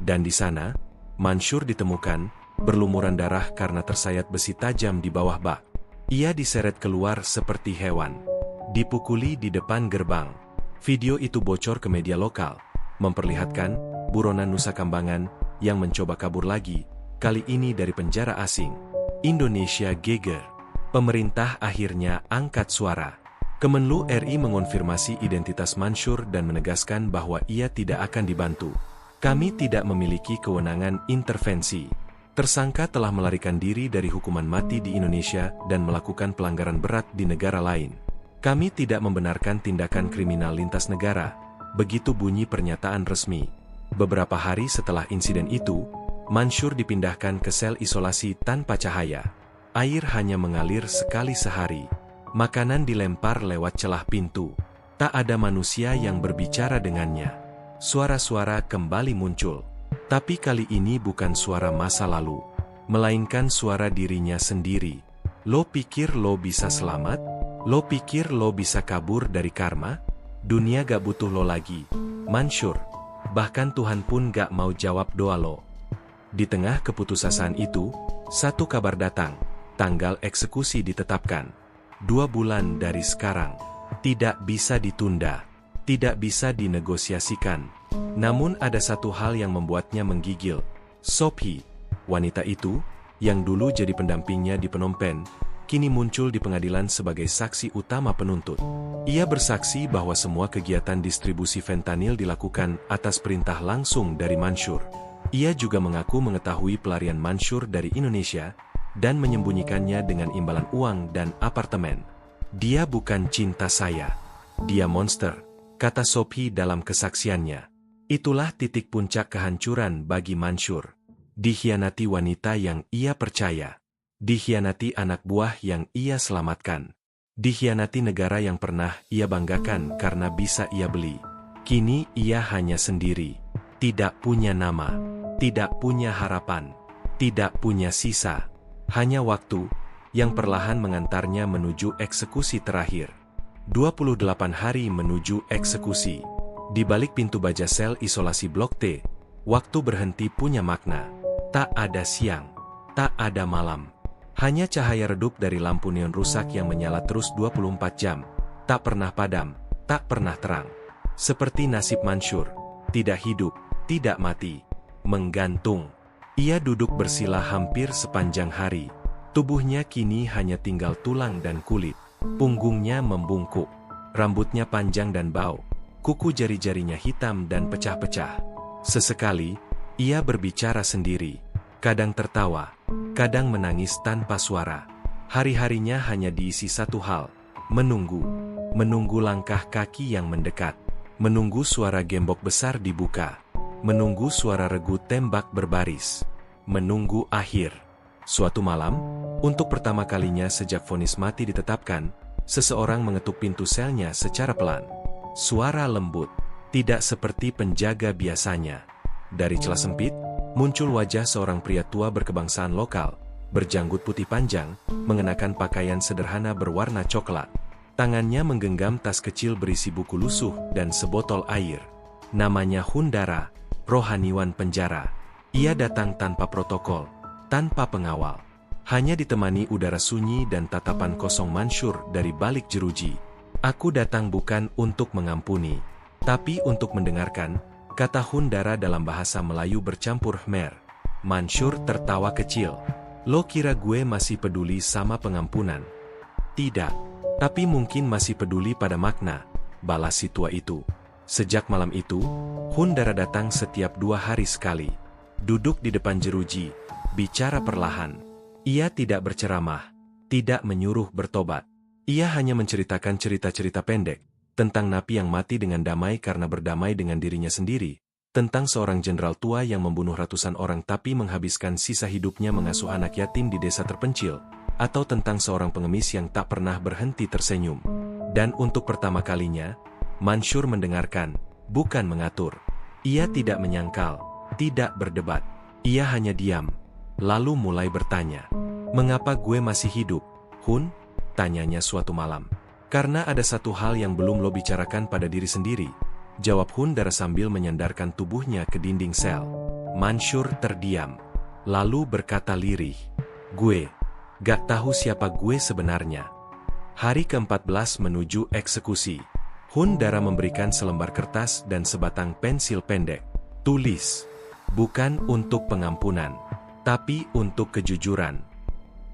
S1: Dan di sana, Mansyur ditemukan, berlumuran darah karena tersayat besi tajam di bawah bak. Ia diseret keluar seperti hewan. Dipukuli di depan gerbang. Video itu bocor ke media lokal, memperlihatkan buronan Nusa Kambangan yang mencoba kabur lagi, kali ini dari penjara asing. Indonesia geger. Pemerintah akhirnya angkat suara. Kemenlu RI mengonfirmasi identitas Mansyur dan menegaskan bahwa ia tidak akan dibantu. "Kami tidak memiliki kewenangan intervensi. Tersangka telah melarikan diri dari hukuman mati di Indonesia dan melakukan pelanggaran berat di negara lain. Kami tidak membenarkan tindakan kriminal lintas negara," begitu bunyi pernyataan resmi. Beberapa hari setelah insiden itu, Mansyur dipindahkan ke sel isolasi tanpa cahaya. Air hanya mengalir sekali sehari. Makanan dilempar lewat celah pintu. Tak ada manusia yang berbicara dengannya. Suara-suara kembali muncul. Tapi kali ini bukan suara masa lalu, melainkan suara dirinya sendiri. "Lo pikir lo bisa selamat? Lo pikir lo bisa kabur dari karma? Dunia gak butuh lo lagi, Mansyur. Bahkan Tuhan pun gak mau jawab doa lo." Di tengah keputusasaan itu, satu kabar datang. Tanggal eksekusi ditetapkan. 2 bulan dari sekarang. Tidak bisa ditunda. Tidak bisa dinegosiasikan. Namun ada satu hal yang membuatnya menggigil. Sophie, wanita itu, yang dulu jadi pendampingnya di Phnom Penh, kini muncul di pengadilan sebagai saksi utama penuntut. Ia bersaksi bahwa semua kegiatan distribusi fentanyl dilakukan atas perintah langsung dari Mansyur. Ia juga mengaku mengetahui pelarian Mansyur dari Indonesia dan menyembunyikannya dengan imbalan uang dan apartemen. Dia bukan cinta saya. Dia monster, kata Sophie dalam kesaksiannya. Itulah titik puncak kehancuran bagi Mansyur. Dikhianati wanita yang ia percaya. Dikhianati anak buah yang ia selamatkan. Dikhianati negara yang pernah ia banggakan karena bisa ia beli. Kini ia hanya sendiri. Tidak punya nama. Tidak punya harapan. Tidak punya sisa. Hanya waktu yang perlahan mengantarnya menuju eksekusi terakhir. 28 hari menuju eksekusi. Di balik pintu baja sel isolasi Blok T, waktu berhenti punya makna. Tak ada siang, tak ada malam. Hanya cahaya redup dari lampu neon rusak yang menyala terus 24 jam. Tak pernah padam, tak pernah terang. Seperti nasib Mansyur, tidak hidup, tidak mati, menggantung. Ia duduk bersila hampir sepanjang hari. Tubuhnya kini hanya tinggal tulang dan kulit. Punggungnya membungkuk. Rambutnya panjang dan bau. Kuku jari-jarinya hitam dan pecah-pecah. Sesekali, ia berbicara sendiri. Kadang tertawa, kadang menangis tanpa suara. Hari-harinya hanya diisi satu hal. Menunggu. Menunggu langkah kaki yang mendekat. Menunggu suara gembok besar dibuka. Menunggu suara regu tembak berbaris. Menunggu akhir. Suatu malam, untuk pertama kalinya sejak vonis mati ditetapkan, seseorang mengetuk pintu selnya secara pelan. Suara lembut, tidak seperti penjaga biasanya. Dari celah sempit, muncul wajah seorang pria tua berkebangsaan lokal, berjanggut putih panjang, mengenakan pakaian sederhana berwarna coklat. Tangannya menggenggam tas kecil berisi buku lusuh dan sebotol air. Namanya Hundara, rohaniwan penjara. Ia datang tanpa protokol, tanpa pengawal. Hanya ditemani udara sunyi dan tatapan kosong Mansyur dari balik jeruji. Aku datang bukan untuk mengampuni, tapi untuk mendengarkan, kata Hundara dalam bahasa Melayu bercampur Khmer. Mansyur tertawa kecil. Lo kira gue masih peduli sama pengampunan? Tidak, tapi mungkin masih peduli pada makna, balas si tua itu. Sejak malam itu, Hundara datang setiap 2 hari sekali. Duduk di depan jeruji, bicara perlahan. Ia tidak berceramah, tidak menyuruh bertobat. Ia hanya menceritakan cerita-cerita pendek, tentang napi yang mati dengan damai karena berdamai dengan dirinya sendiri, tentang seorang jenderal tua yang membunuh ratusan orang tapi menghabiskan sisa hidupnya mengasuh anak yatim di desa terpencil, atau tentang seorang pengemis yang tak pernah berhenti tersenyum. Dan untuk pertama kalinya, Mansyur mendengarkan, bukan mengatur. Ia tidak menyangkal, tidak berdebat. Ia hanya diam. Lalu mulai bertanya, "Mengapa gue masih hidup, Hun?" tanyanya suatu malam. "Karena ada satu hal yang belum lo bicarakan pada diri sendiri," jawab Hundara sambil menyandarkan tubuhnya ke dinding sel. Mansyur terdiam, lalu berkata lirih, "Gue gak tahu siapa gue sebenarnya." Hari ke-14 menuju eksekusi. Hundara memberikan selembar kertas dan sebatang pensil pendek. Tulis, "Bukan untuk pengampunan, tapi untuk kejujuran."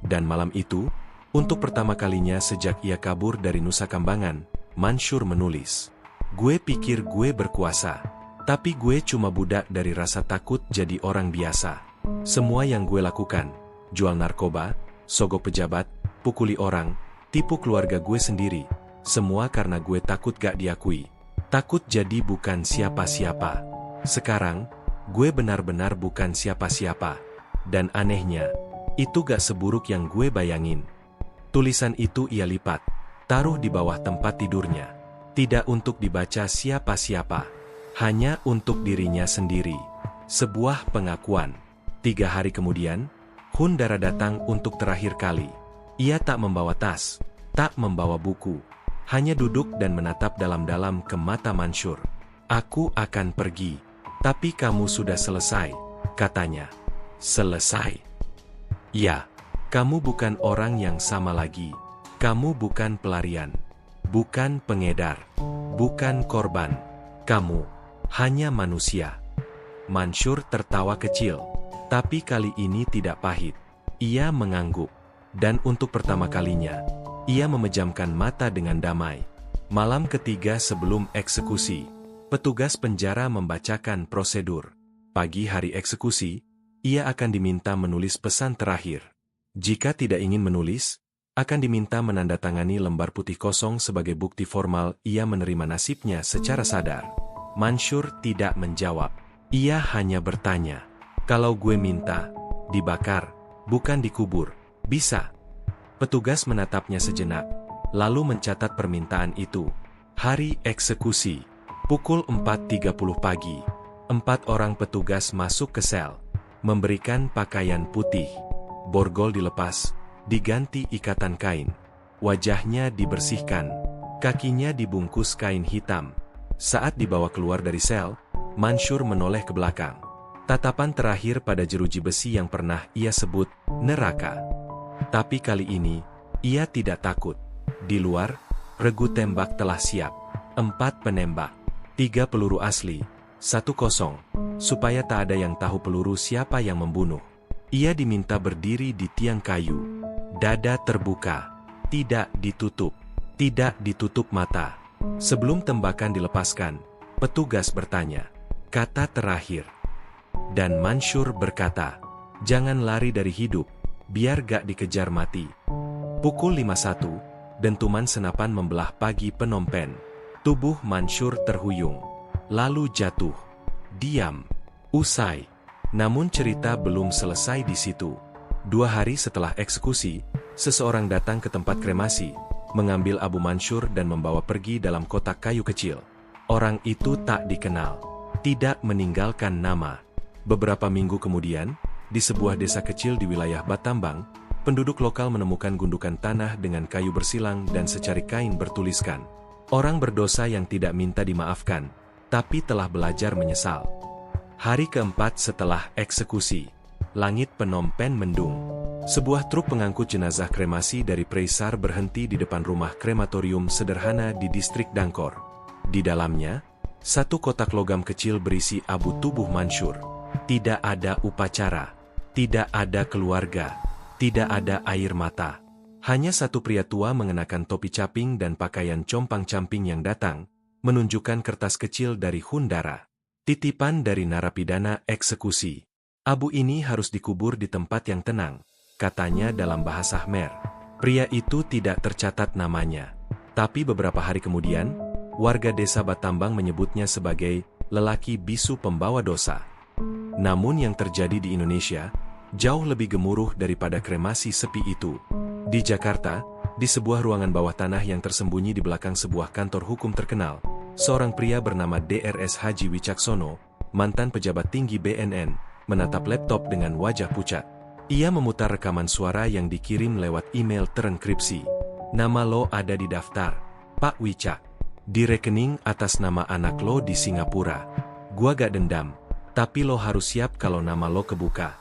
S1: Dan malam itu, untuk pertama kalinya sejak ia kabur dari Nusa Kambangan, Mansyur menulis, "Gue pikir gue berkuasa, tapi gue cuma budak dari rasa takut jadi orang biasa. Semua yang gue lakukan, jual narkoba, sogok pejabat, pukuli orang, tipu keluarga gue sendiri, semua karena gue takut gak diakui. Takut jadi bukan siapa-siapa. Sekarang, gue benar-benar bukan siapa-siapa. Dan anehnya, itu gak seburuk yang gue bayangin." Tulisan itu ia lipat, taruh di bawah tempat tidurnya. Tidak untuk dibaca siapa-siapa, hanya untuk dirinya sendiri. Sebuah pengakuan. 3 hari kemudian, Hundara datang untuk terakhir kali. Ia tak membawa tas, tak membawa buku, hanya duduk dan menatap dalam-dalam ke mata Mansyur. "Aku akan pergi, tapi kamu sudah selesai," katanya. "Selesai? Ya, kamu bukan orang yang sama lagi. Kamu bukan pelarian, bukan pengedar, bukan korban. Kamu hanya manusia. Mansur tertawa kecil, tapi kali ini tidak pahit. Ia mengangguk, dan untuk pertama kalinya, ia memejamkan mata dengan damai. Malam ketiga sebelum eksekusi, petugas penjara membacakan prosedur. Pagi hari eksekusi, ia akan diminta menulis pesan terakhir. Jika tidak ingin menulis, akan diminta menandatangani lembar putih kosong sebagai bukti formal ia menerima nasibnya secara sadar. Mansur tidak menjawab. Ia hanya bertanya, "Kalau gue minta, dibakar, bukan dikubur, bisa?" Petugas menatapnya sejenak, lalu mencatat permintaan itu. Hari eksekusi, pukul 4.30 pagi. 4 orang petugas masuk ke sel, memberikan pakaian putih. Borgol dilepas, diganti ikatan kain. Wajahnya dibersihkan, kakinya dibungkus kain hitam. Saat dibawa keluar dari sel, Mansur menoleh ke belakang. Tatapan terakhir pada jeruji besi yang pernah ia sebut neraka. Tapi kali ini, ia tidak takut. Di luar, regu tembak telah siap. 4 penembak, 3 peluru asli, 1 kosong, supaya tak ada yang tahu peluru siapa yang membunuh. Ia diminta berdiri di tiang kayu. Dada terbuka, tidak ditutup mata. Sebelum tembakan dilepaskan, petugas bertanya, "Kata terakhir." Dan Mansur berkata, "Jangan lari dari hidup, biar gak dikejar mati." Pukul 5.1, dentuman senapan membelah pagi Phnom Penh. Tubuh Mansur terhuyung, lalu jatuh. Diam. Usai. Namun cerita belum selesai di situ. 2 hari setelah eksekusi, seseorang datang ke tempat kremasi, mengambil Abu Mansur dan membawa pergi dalam kotak kayu kecil. Orang itu tak dikenal, tidak meninggalkan nama. Beberapa minggu kemudian, di sebuah desa kecil di wilayah Battambang, penduduk lokal menemukan gundukan tanah dengan kayu bersilang dan secari kain bertuliskan, "Orang berdosa yang tidak minta dimaafkan, tapi telah belajar menyesal." Hari keempat setelah eksekusi, langit Phnom Penh mendung. Sebuah truk pengangkut jenazah kremasi dari Preisar berhenti di depan rumah krematorium sederhana di distrik Dangkor. Di dalamnya, 1 kotak logam kecil berisi abu tubuh Mansur. Tidak ada upacara, tidak ada keluarga, tidak ada air mata. Hanya 1 pria tua mengenakan topi caping dan pakaian compang-camping yang datang, menunjukkan kertas kecil dari Hundara. Titipan dari narapidana eksekusi. "Abu ini harus dikubur di tempat yang tenang," katanya dalam bahasa Khmer. Pria itu tidak tercatat namanya. Tapi beberapa hari kemudian, warga desa Battambang menyebutnya sebagai lelaki bisu pembawa dosa. Namun yang terjadi di Indonesia, jauh lebih gemuruh daripada kremasi sepi itu. Di Jakarta, di sebuah ruangan bawah tanah yang tersembunyi di belakang sebuah kantor hukum terkenal, seorang pria bernama Drs Haji Wicaksono, mantan pejabat tinggi BNN, menatap laptop dengan wajah pucat. Ia memutar rekaman suara yang dikirim lewat email terenkripsi. "Nama lo ada di daftar, Pak Wicak. Di rekening atas nama anak lo di Singapura. Gua gak dendam, tapi lo harus siap kalau nama lo kebuka."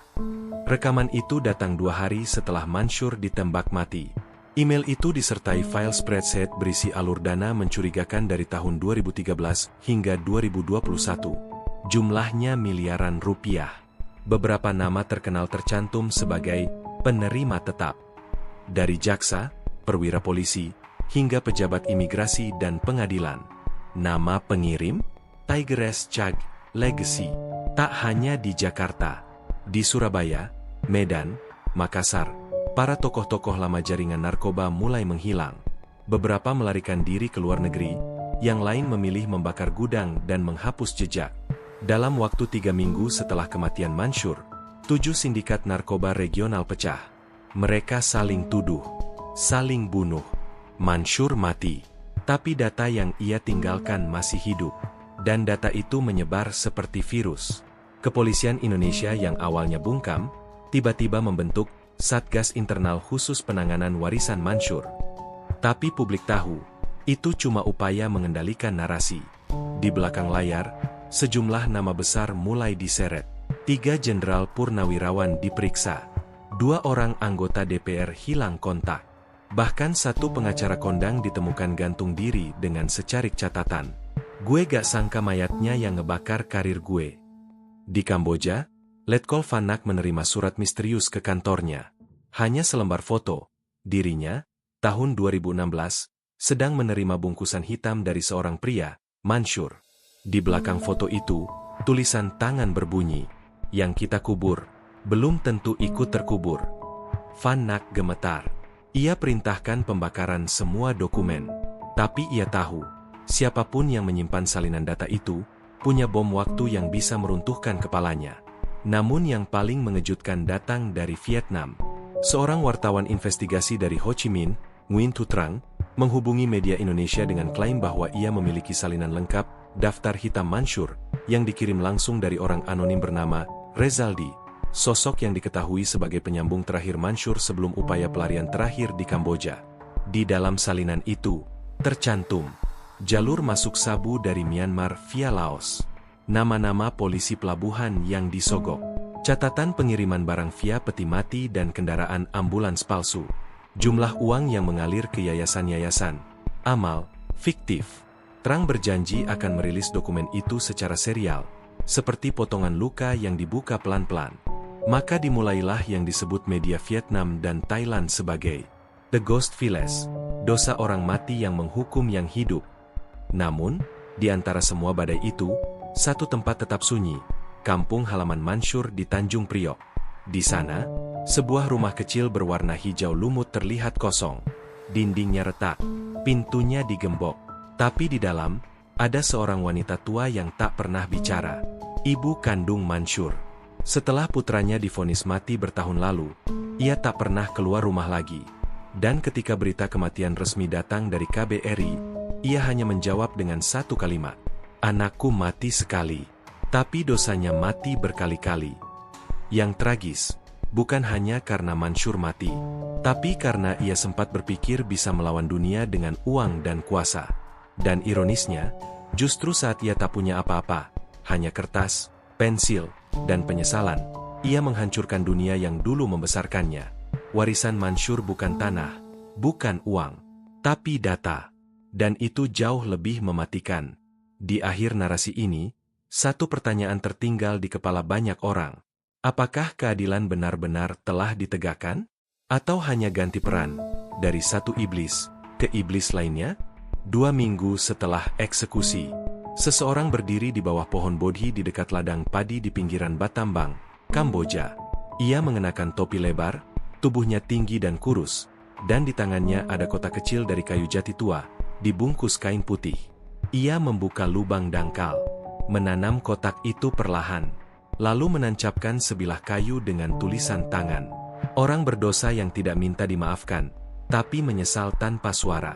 S1: Rekaman itu datang 2 hari setelah Mansur ditembak mati. Email itu disertai file spreadsheet berisi alur dana mencurigakan dari tahun 2013 hingga 2021. Jumlahnya miliaran rupiah. Beberapa nama terkenal tercantum sebagai penerima tetap. Dari jaksa, perwira polisi, hingga pejabat imigrasi dan pengadilan. Nama pengirim? Tigres Chag Legacy. Tak hanya di Jakarta. Di Surabaya, Medan, Makassar, para tokoh-tokoh lama jaringan narkoba mulai menghilang. Beberapa melarikan diri ke luar negeri, yang lain memilih membakar gudang dan menghapus jejak. Dalam waktu 3 minggu setelah kematian Mansur, 7 sindikat narkoba regional pecah. Mereka saling tuduh, saling bunuh. Mansur mati, tapi data yang ia tinggalkan masih hidup. Dan data itu menyebar seperti virus. Kepolisian Indonesia yang awalnya bungkam, tiba-tiba membentuk Satgas Internal Khusus Penanganan Warisan Mansur. Tapi publik tahu, itu cuma upaya mengendalikan narasi. Di belakang layar, sejumlah nama besar mulai diseret. 3 jenderal purnawirawan diperiksa. 2 orang anggota DPR hilang kontak. Bahkan satu pengacara kondang ditemukan gantung diri dengan secarik catatan. Gue gak sangka mayatnya yang ngebakar karir gue. Di Kamboja, Letkol Van Nak menerima surat misterius ke kantornya. Hanya selembar foto. Dirinya, tahun 2016, sedang menerima bungkusan hitam dari seorang pria, Mansyur. Di belakang foto itu, tulisan tangan berbunyi, "Yang kita kubur, belum tentu ikut terkubur." Van Nak gemetar. Ia perintahkan pembakaran semua dokumen. Tapi ia tahu, siapapun yang menyimpan salinan data itu, punya bom waktu yang bisa meruntuhkan kepalanya. Namun yang paling mengejutkan datang dari Vietnam. Seorang wartawan investigasi dari Ho Chi Minh, Nguyen Thu Trang, menghubungi media Indonesia dengan klaim bahwa ia memiliki salinan lengkap, daftar hitam Mansyur, yang dikirim langsung dari orang anonim bernama Rezaldi. Sosok yang diketahui sebagai penyambung terakhir Mansyur sebelum upaya pelarian terakhir di Kamboja. Di dalam salinan itu, tercantum jalur masuk sabu dari Myanmar via Laos. Nama-nama polisi pelabuhan yang disogok. Catatan pengiriman barang via peti mati dan kendaraan ambulans palsu. Jumlah uang yang mengalir ke yayasan-yayasan amal fiktif. Trang berjanji akan merilis dokumen itu secara serial, seperti potongan luka yang dibuka pelan-pelan. Maka dimulailah yang disebut media Vietnam dan Thailand sebagai The Ghost Village, dosa orang mati yang menghukum yang hidup. Namun, di antara semua badai itu, satu tempat tetap sunyi, kampung halaman Mansyur di Tanjung Priok. Di sana, sebuah rumah kecil berwarna hijau lumut terlihat kosong. Dindingnya retak, pintunya digembok. Tapi di dalam, ada seorang wanita tua yang tak pernah bicara. Ibu kandung Mansyur. Setelah putranya divonis mati bertahun lalu, ia tak pernah keluar rumah lagi. Dan ketika berita kematian resmi datang dari KBRI, ia hanya menjawab dengan satu kalimat. "Anakku mati sekali, tapi dosanya mati berkali-kali." Yang tragis, bukan hanya karena Mansyur mati, tapi karena ia sempat berpikir bisa melawan dunia dengan uang dan kuasa. Dan ironisnya, justru saat ia tak punya apa-apa, hanya kertas, pensil, dan penyesalan, ia menghancurkan dunia yang dulu membesarkannya. Warisan Mansyur bukan tanah, bukan uang, tapi data. Dan itu jauh lebih mematikan. Di akhir narasi ini, satu pertanyaan tertinggal di kepala banyak orang. Apakah keadilan benar-benar telah ditegakkan? Atau hanya ganti peran, dari satu iblis ke iblis lainnya? 2 minggu setelah eksekusi, seseorang berdiri di bawah pohon bodhi di dekat ladang padi di pinggiran Battambang, Kamboja. Ia mengenakan topi lebar, tubuhnya tinggi dan kurus, dan di tangannya ada kotak kecil dari kayu jati tua, dibungkus kain putih. Ia membuka lubang dangkal, menanam kotak itu perlahan, lalu menancapkan sebilah kayu dengan tulisan tangan. Orang berdosa yang tidak minta dimaafkan, tapi menyesal tanpa suara.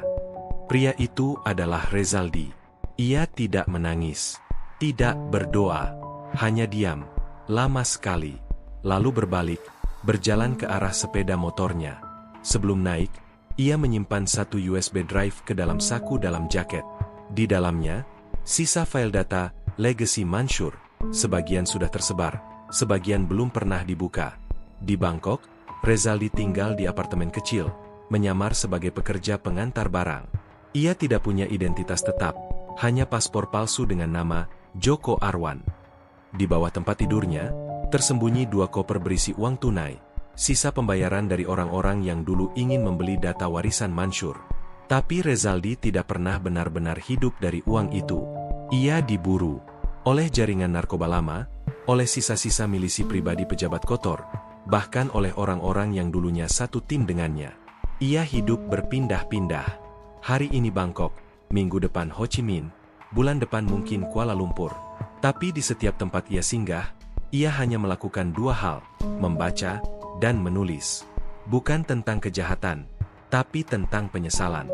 S1: Pria itu adalah Rezaldi. Ia tidak menangis, tidak berdoa, hanya diam, lama sekali, lalu berbalik, berjalan ke arah sepeda motornya. Sebelum naik, ia menyimpan satu USB drive ke dalam saku dalam jaket. Di dalamnya, sisa file data Legacy Mansyur, sebagian sudah tersebar, sebagian belum pernah dibuka. Di Bangkok, Rezaldi tinggal di apartemen kecil, menyamar sebagai pekerja pengantar barang. Ia tidak punya identitas tetap, hanya paspor palsu dengan nama Joko Arwan. Di bawah tempat tidurnya, tersembunyi 2 koper berisi uang tunai, sisa pembayaran dari orang-orang yang dulu ingin membeli data warisan Mansyur. Tapi Rezaldi tidak pernah benar-benar hidup dari uang itu. Ia diburu oleh jaringan narkoba lama, oleh sisa-sisa milisi pribadi pejabat kotor, bahkan oleh orang-orang yang dulunya satu tim dengannya. Ia hidup berpindah-pindah. Hari ini Bangkok, minggu depan Ho Chi Minh, bulan depan mungkin Kuala Lumpur. Tapi di setiap tempat ia singgah, ia hanya melakukan 2 hal, membaca dan menulis. Bukan tentang kejahatan, tapi tentang penyesalan.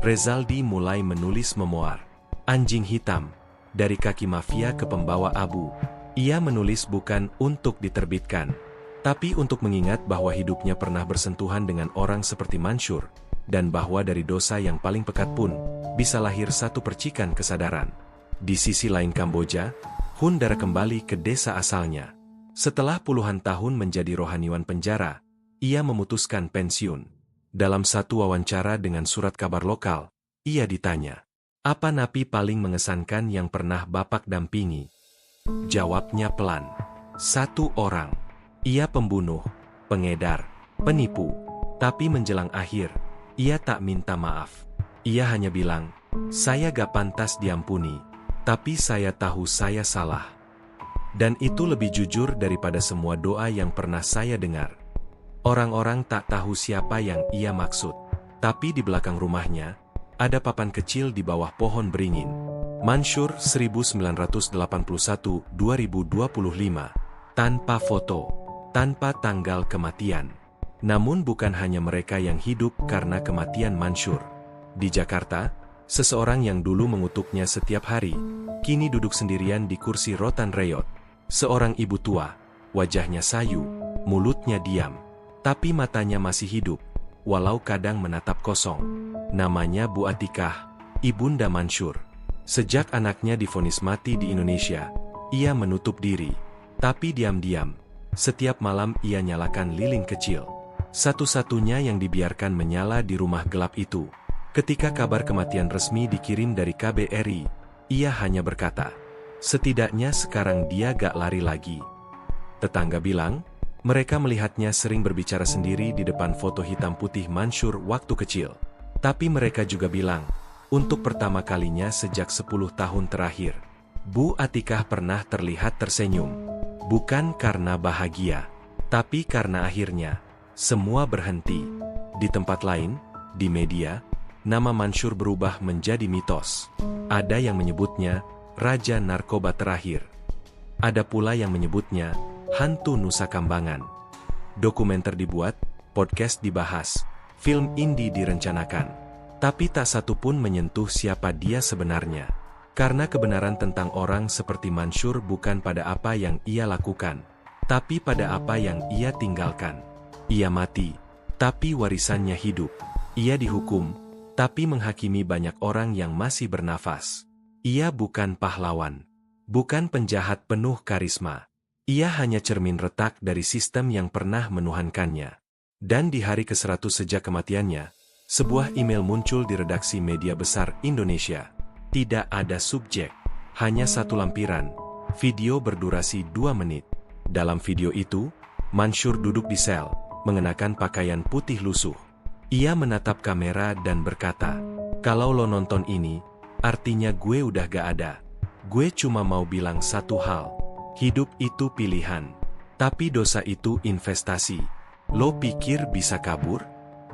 S1: Rezaldi mulai menulis memoir, Anjing Hitam, dari kaki mafia ke pembawa abu. Ia menulis bukan untuk diterbitkan, tapi untuk mengingat bahwa hidupnya pernah bersentuhan dengan orang seperti Mansyur, dan bahwa dari dosa yang paling pekat pun, bisa lahir satu percikan kesadaran. Di sisi lain Kamboja, Hun Dara kembali ke desa asalnya. Setelah puluhan tahun menjadi rohaniwan penjara, ia memutuskan pensiun. Dalam satu wawancara dengan surat kabar lokal, ia ditanya, "Apa napi paling mengesankan yang pernah Bapak dampingi?" Jawabnya pelan, "Satu orang. Ia pembunuh, pengedar, penipu. Tapi menjelang akhir, ia tak minta maaf. Ia hanya bilang, 'Saya gak pantas diampuni, tapi saya tahu saya salah.' Dan itu lebih jujur daripada semua doa yang pernah saya dengar." Orang-orang tak tahu siapa yang ia maksud. Tapi di belakang rumahnya, ada papan kecil di bawah pohon beringin. Mansyur 1981-2025. Tanpa foto, tanpa tanggal kematian. Namun bukan hanya mereka yang hidup karena kematian Mansyur. Di Jakarta, seseorang yang dulu mengutuknya setiap hari, kini duduk sendirian di kursi rotan reyot. Seorang ibu tua, wajahnya sayu, mulutnya diam, tapi matanya masih hidup, walau kadang menatap kosong. Namanya Bu Atikah, ibunda Mansyur. Sejak anaknya divonis mati di Indonesia, ia menutup diri. Tapi diam-diam, setiap malam ia nyalakan lilin kecil. Satu-satunya yang dibiarkan menyala di rumah gelap itu. Ketika kabar kematian resmi dikirim dari KBRI, ia hanya berkata, "Setidaknya sekarang dia gak lari lagi." Tetangga bilang, mereka melihatnya sering berbicara sendiri di depan foto hitam putih Mansyur waktu kecil. Tapi mereka juga bilang, untuk pertama kalinya sejak 10 tahun terakhir, Bu Atikah pernah terlihat tersenyum. Bukan karena bahagia, tapi karena akhirnya, semua berhenti. Di tempat lain, di media, nama Mansyur berubah menjadi mitos. Ada yang menyebutnya, Raja Narkoba Terakhir. Ada pula yang menyebutnya, hantu Nusa Kambangan. Dokumenter dibuat, podcast dibahas, film indie direncanakan. Tapi tak satu pun menyentuh siapa dia sebenarnya. Karena kebenaran tentang orang seperti Mansyur bukan pada apa yang ia lakukan, tapi pada apa yang ia tinggalkan. Ia mati, tapi warisannya hidup. Ia dihukum, tapi menghakimi banyak orang yang masih bernafas. Ia bukan pahlawan, bukan penjahat penuh karisma. Ia hanya cermin retak dari sistem yang pernah menuhankannya. Dan di hari ke-100 sejak kematiannya, sebuah email muncul di redaksi media besar Indonesia. Tidak ada subjek, hanya satu lampiran, video berdurasi 2 menit. Dalam video itu, Mansyur duduk di sel, mengenakan pakaian putih lusuh. Ia menatap kamera dan berkata, "Kalau lo nonton ini, artinya gue udah gak ada. Gue cuma mau bilang satu hal. Hidup itu pilihan, tapi dosa itu investasi. Lo pikir bisa kabur?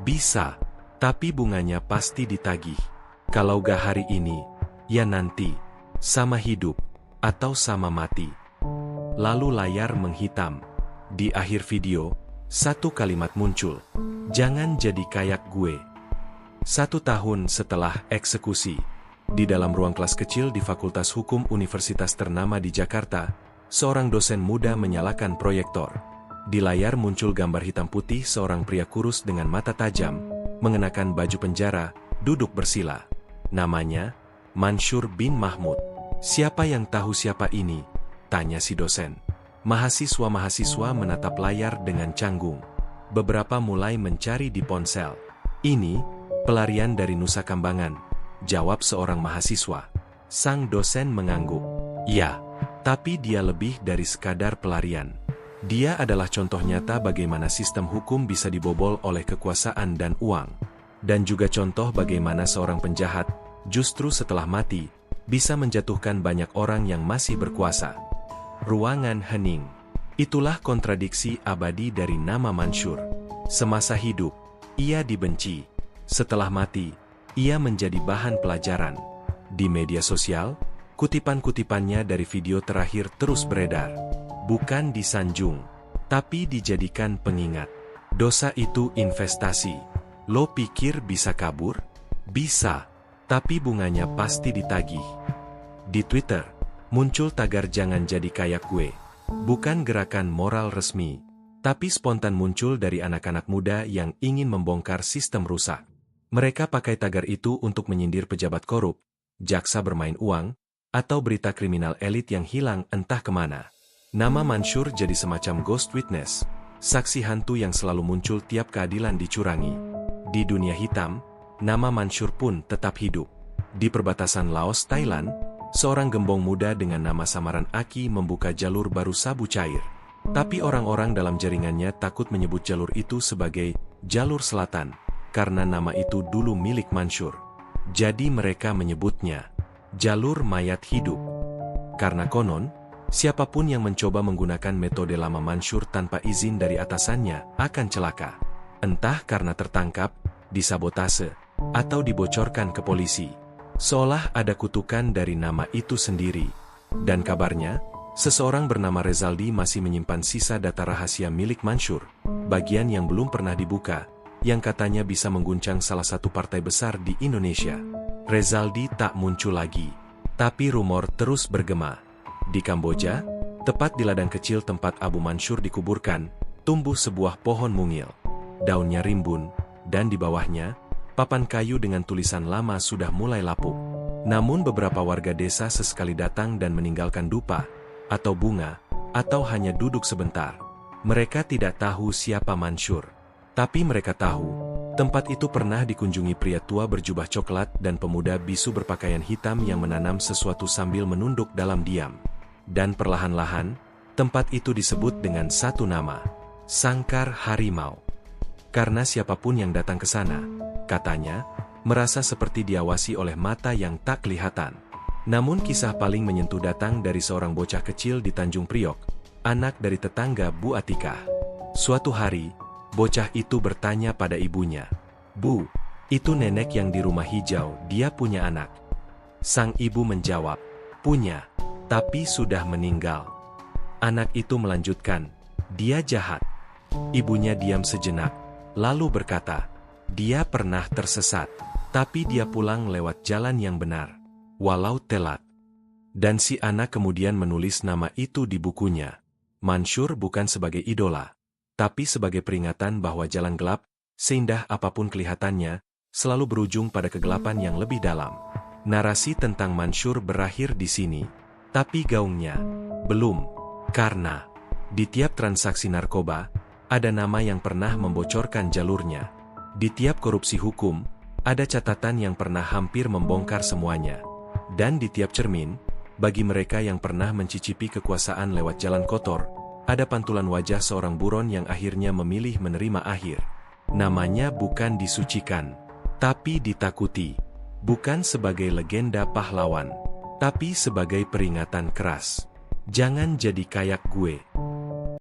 S1: Bisa, tapi bunganya pasti ditagih. Kalau gak hari ini, ya nanti, sama hidup, atau sama mati." Lalu layar menghitam. Di akhir video, satu kalimat muncul, "Jangan jadi kayak gue." 1 tahun setelah eksekusi, di dalam ruang kelas kecil di Fakultas Hukum Universitas ternama di Jakarta, seorang dosen muda menyalakan proyektor. Di layar muncul gambar hitam putih seorang pria kurus dengan mata tajam, mengenakan baju penjara, duduk bersila. Namanya, Mansyur bin Mahmud. "Siapa yang tahu siapa ini?" tanya si dosen. Mahasiswa-mahasiswa menatap layar dengan canggung. Beberapa mulai mencari di ponsel. "Ini, pelarian dari Nusa Kambangan," jawab seorang mahasiswa. Sang dosen mengangguk. "Ya, tapi dia lebih dari sekadar pelarian. Dia adalah contoh nyata bagaimana sistem hukum bisa dibobol oleh kekuasaan dan uang. Dan juga contoh bagaimana seorang penjahat, justru setelah mati, bisa menjatuhkan banyak orang yang masih berkuasa." Ruangan hening. Itulah kontradiksi abadi dari nama Mansyur. Semasa hidup, ia dibenci. Setelah mati, ia menjadi bahan pelajaran. Di media sosial, kutipan-kutipannya dari video terakhir terus beredar. Bukan disanjung, tapi dijadikan pengingat. Dosa itu investasi. Lo pikir bisa kabur? Bisa, tapi bunganya pasti ditagih. Di Twitter, muncul tagar "Jangan jadi kayak gue." Bukan gerakan moral resmi, tapi spontan muncul dari anak-anak muda yang ingin membongkar sistem rusak. Mereka pakai tagar itu untuk menyindir pejabat korup, jaksa bermain uang, atau berita kriminal elit yang hilang entah kemana. Nama Mansyur jadi semacam ghost witness, saksi hantu yang selalu muncul tiap keadilan dicurangi. Di dunia hitam, nama Mansyur pun tetap hidup. Di perbatasan Laos, Thailand, seorang gembong muda dengan nama samaran Aki membuka jalur baru sabu cair. Tapi orang-orang dalam jaringannya takut menyebut jalur itu sebagai jalur selatan, karena nama itu dulu milik Mansyur. Jadi mereka menyebutnya jalur mayat hidup. Karena konon, siapapun yang mencoba menggunakan metode lama Mansyur tanpa izin dari atasannya akan celaka. Entah karena tertangkap, disabotase, atau dibocorkan ke polisi. Seolah ada kutukan dari nama itu sendiri. Dan kabarnya, seseorang bernama Rezaldi masih menyimpan sisa data rahasia milik Mansyur, bagian yang belum pernah dibuka, yang katanya bisa mengguncang salah satu partai besar di Indonesia. Rezaldi tak muncul lagi, tapi rumor terus bergema. Di Kamboja, tepat di ladang kecil tempat Abu Mansyur dikuburkan, tumbuh sebuah pohon mungil. Daunnya rimbun, dan di bawahnya, papan kayu dengan tulisan lama sudah mulai lapuk. Namun beberapa warga desa sesekali datang dan meninggalkan dupa, atau bunga, atau hanya duduk sebentar. Mereka tidak tahu siapa Mansyur. Tapi mereka tahu, tempat itu pernah dikunjungi pria tua berjubah coklat dan pemuda bisu berpakaian hitam yang menanam sesuatu sambil menunduk dalam diam. Dan perlahan-lahan, tempat itu disebut dengan satu nama, Sangkar Harimau. Karena siapapun yang datang ke sana, katanya, merasa seperti diawasi oleh mata yang tak kelihatan. Namun kisah paling menyentuh datang dari seorang bocah kecil di Tanjung Priok, anak dari tetangga Bu Atikah. Suatu hari, bocah itu bertanya pada ibunya, "Bu, itu nenek yang di rumah hijau, dia punya anak?" Sang ibu menjawab, "Punya, tapi sudah meninggal." Anak itu melanjutkan, "Dia jahat." Ibunya diam sejenak, lalu berkata, "Dia pernah tersesat, tapi dia pulang lewat jalan yang benar, walau telat." Dan si anak kemudian menulis nama itu di bukunya. Mansyur bukan sebagai idola, tapi sebagai peringatan bahwa jalan gelap, seindah apapun kelihatannya, selalu berujung pada kegelapan yang lebih dalam. Narasi tentang Mansyur berakhir di sini, tapi gaungnya belum, karena di tiap transaksi narkoba, ada nama yang pernah membocorkan jalurnya. Di tiap korupsi hukum, ada catatan yang pernah hampir membongkar semuanya. Dan di tiap cermin, bagi mereka yang pernah mencicipi kekuasaan lewat jalan kotor, ada pantulan wajah seorang buron yang akhirnya memilih menerima akhir. Namanya bukan disucikan, tapi ditakuti. Bukan sebagai legenda pahlawan, tapi sebagai peringatan keras. Jangan jadi kayak gue.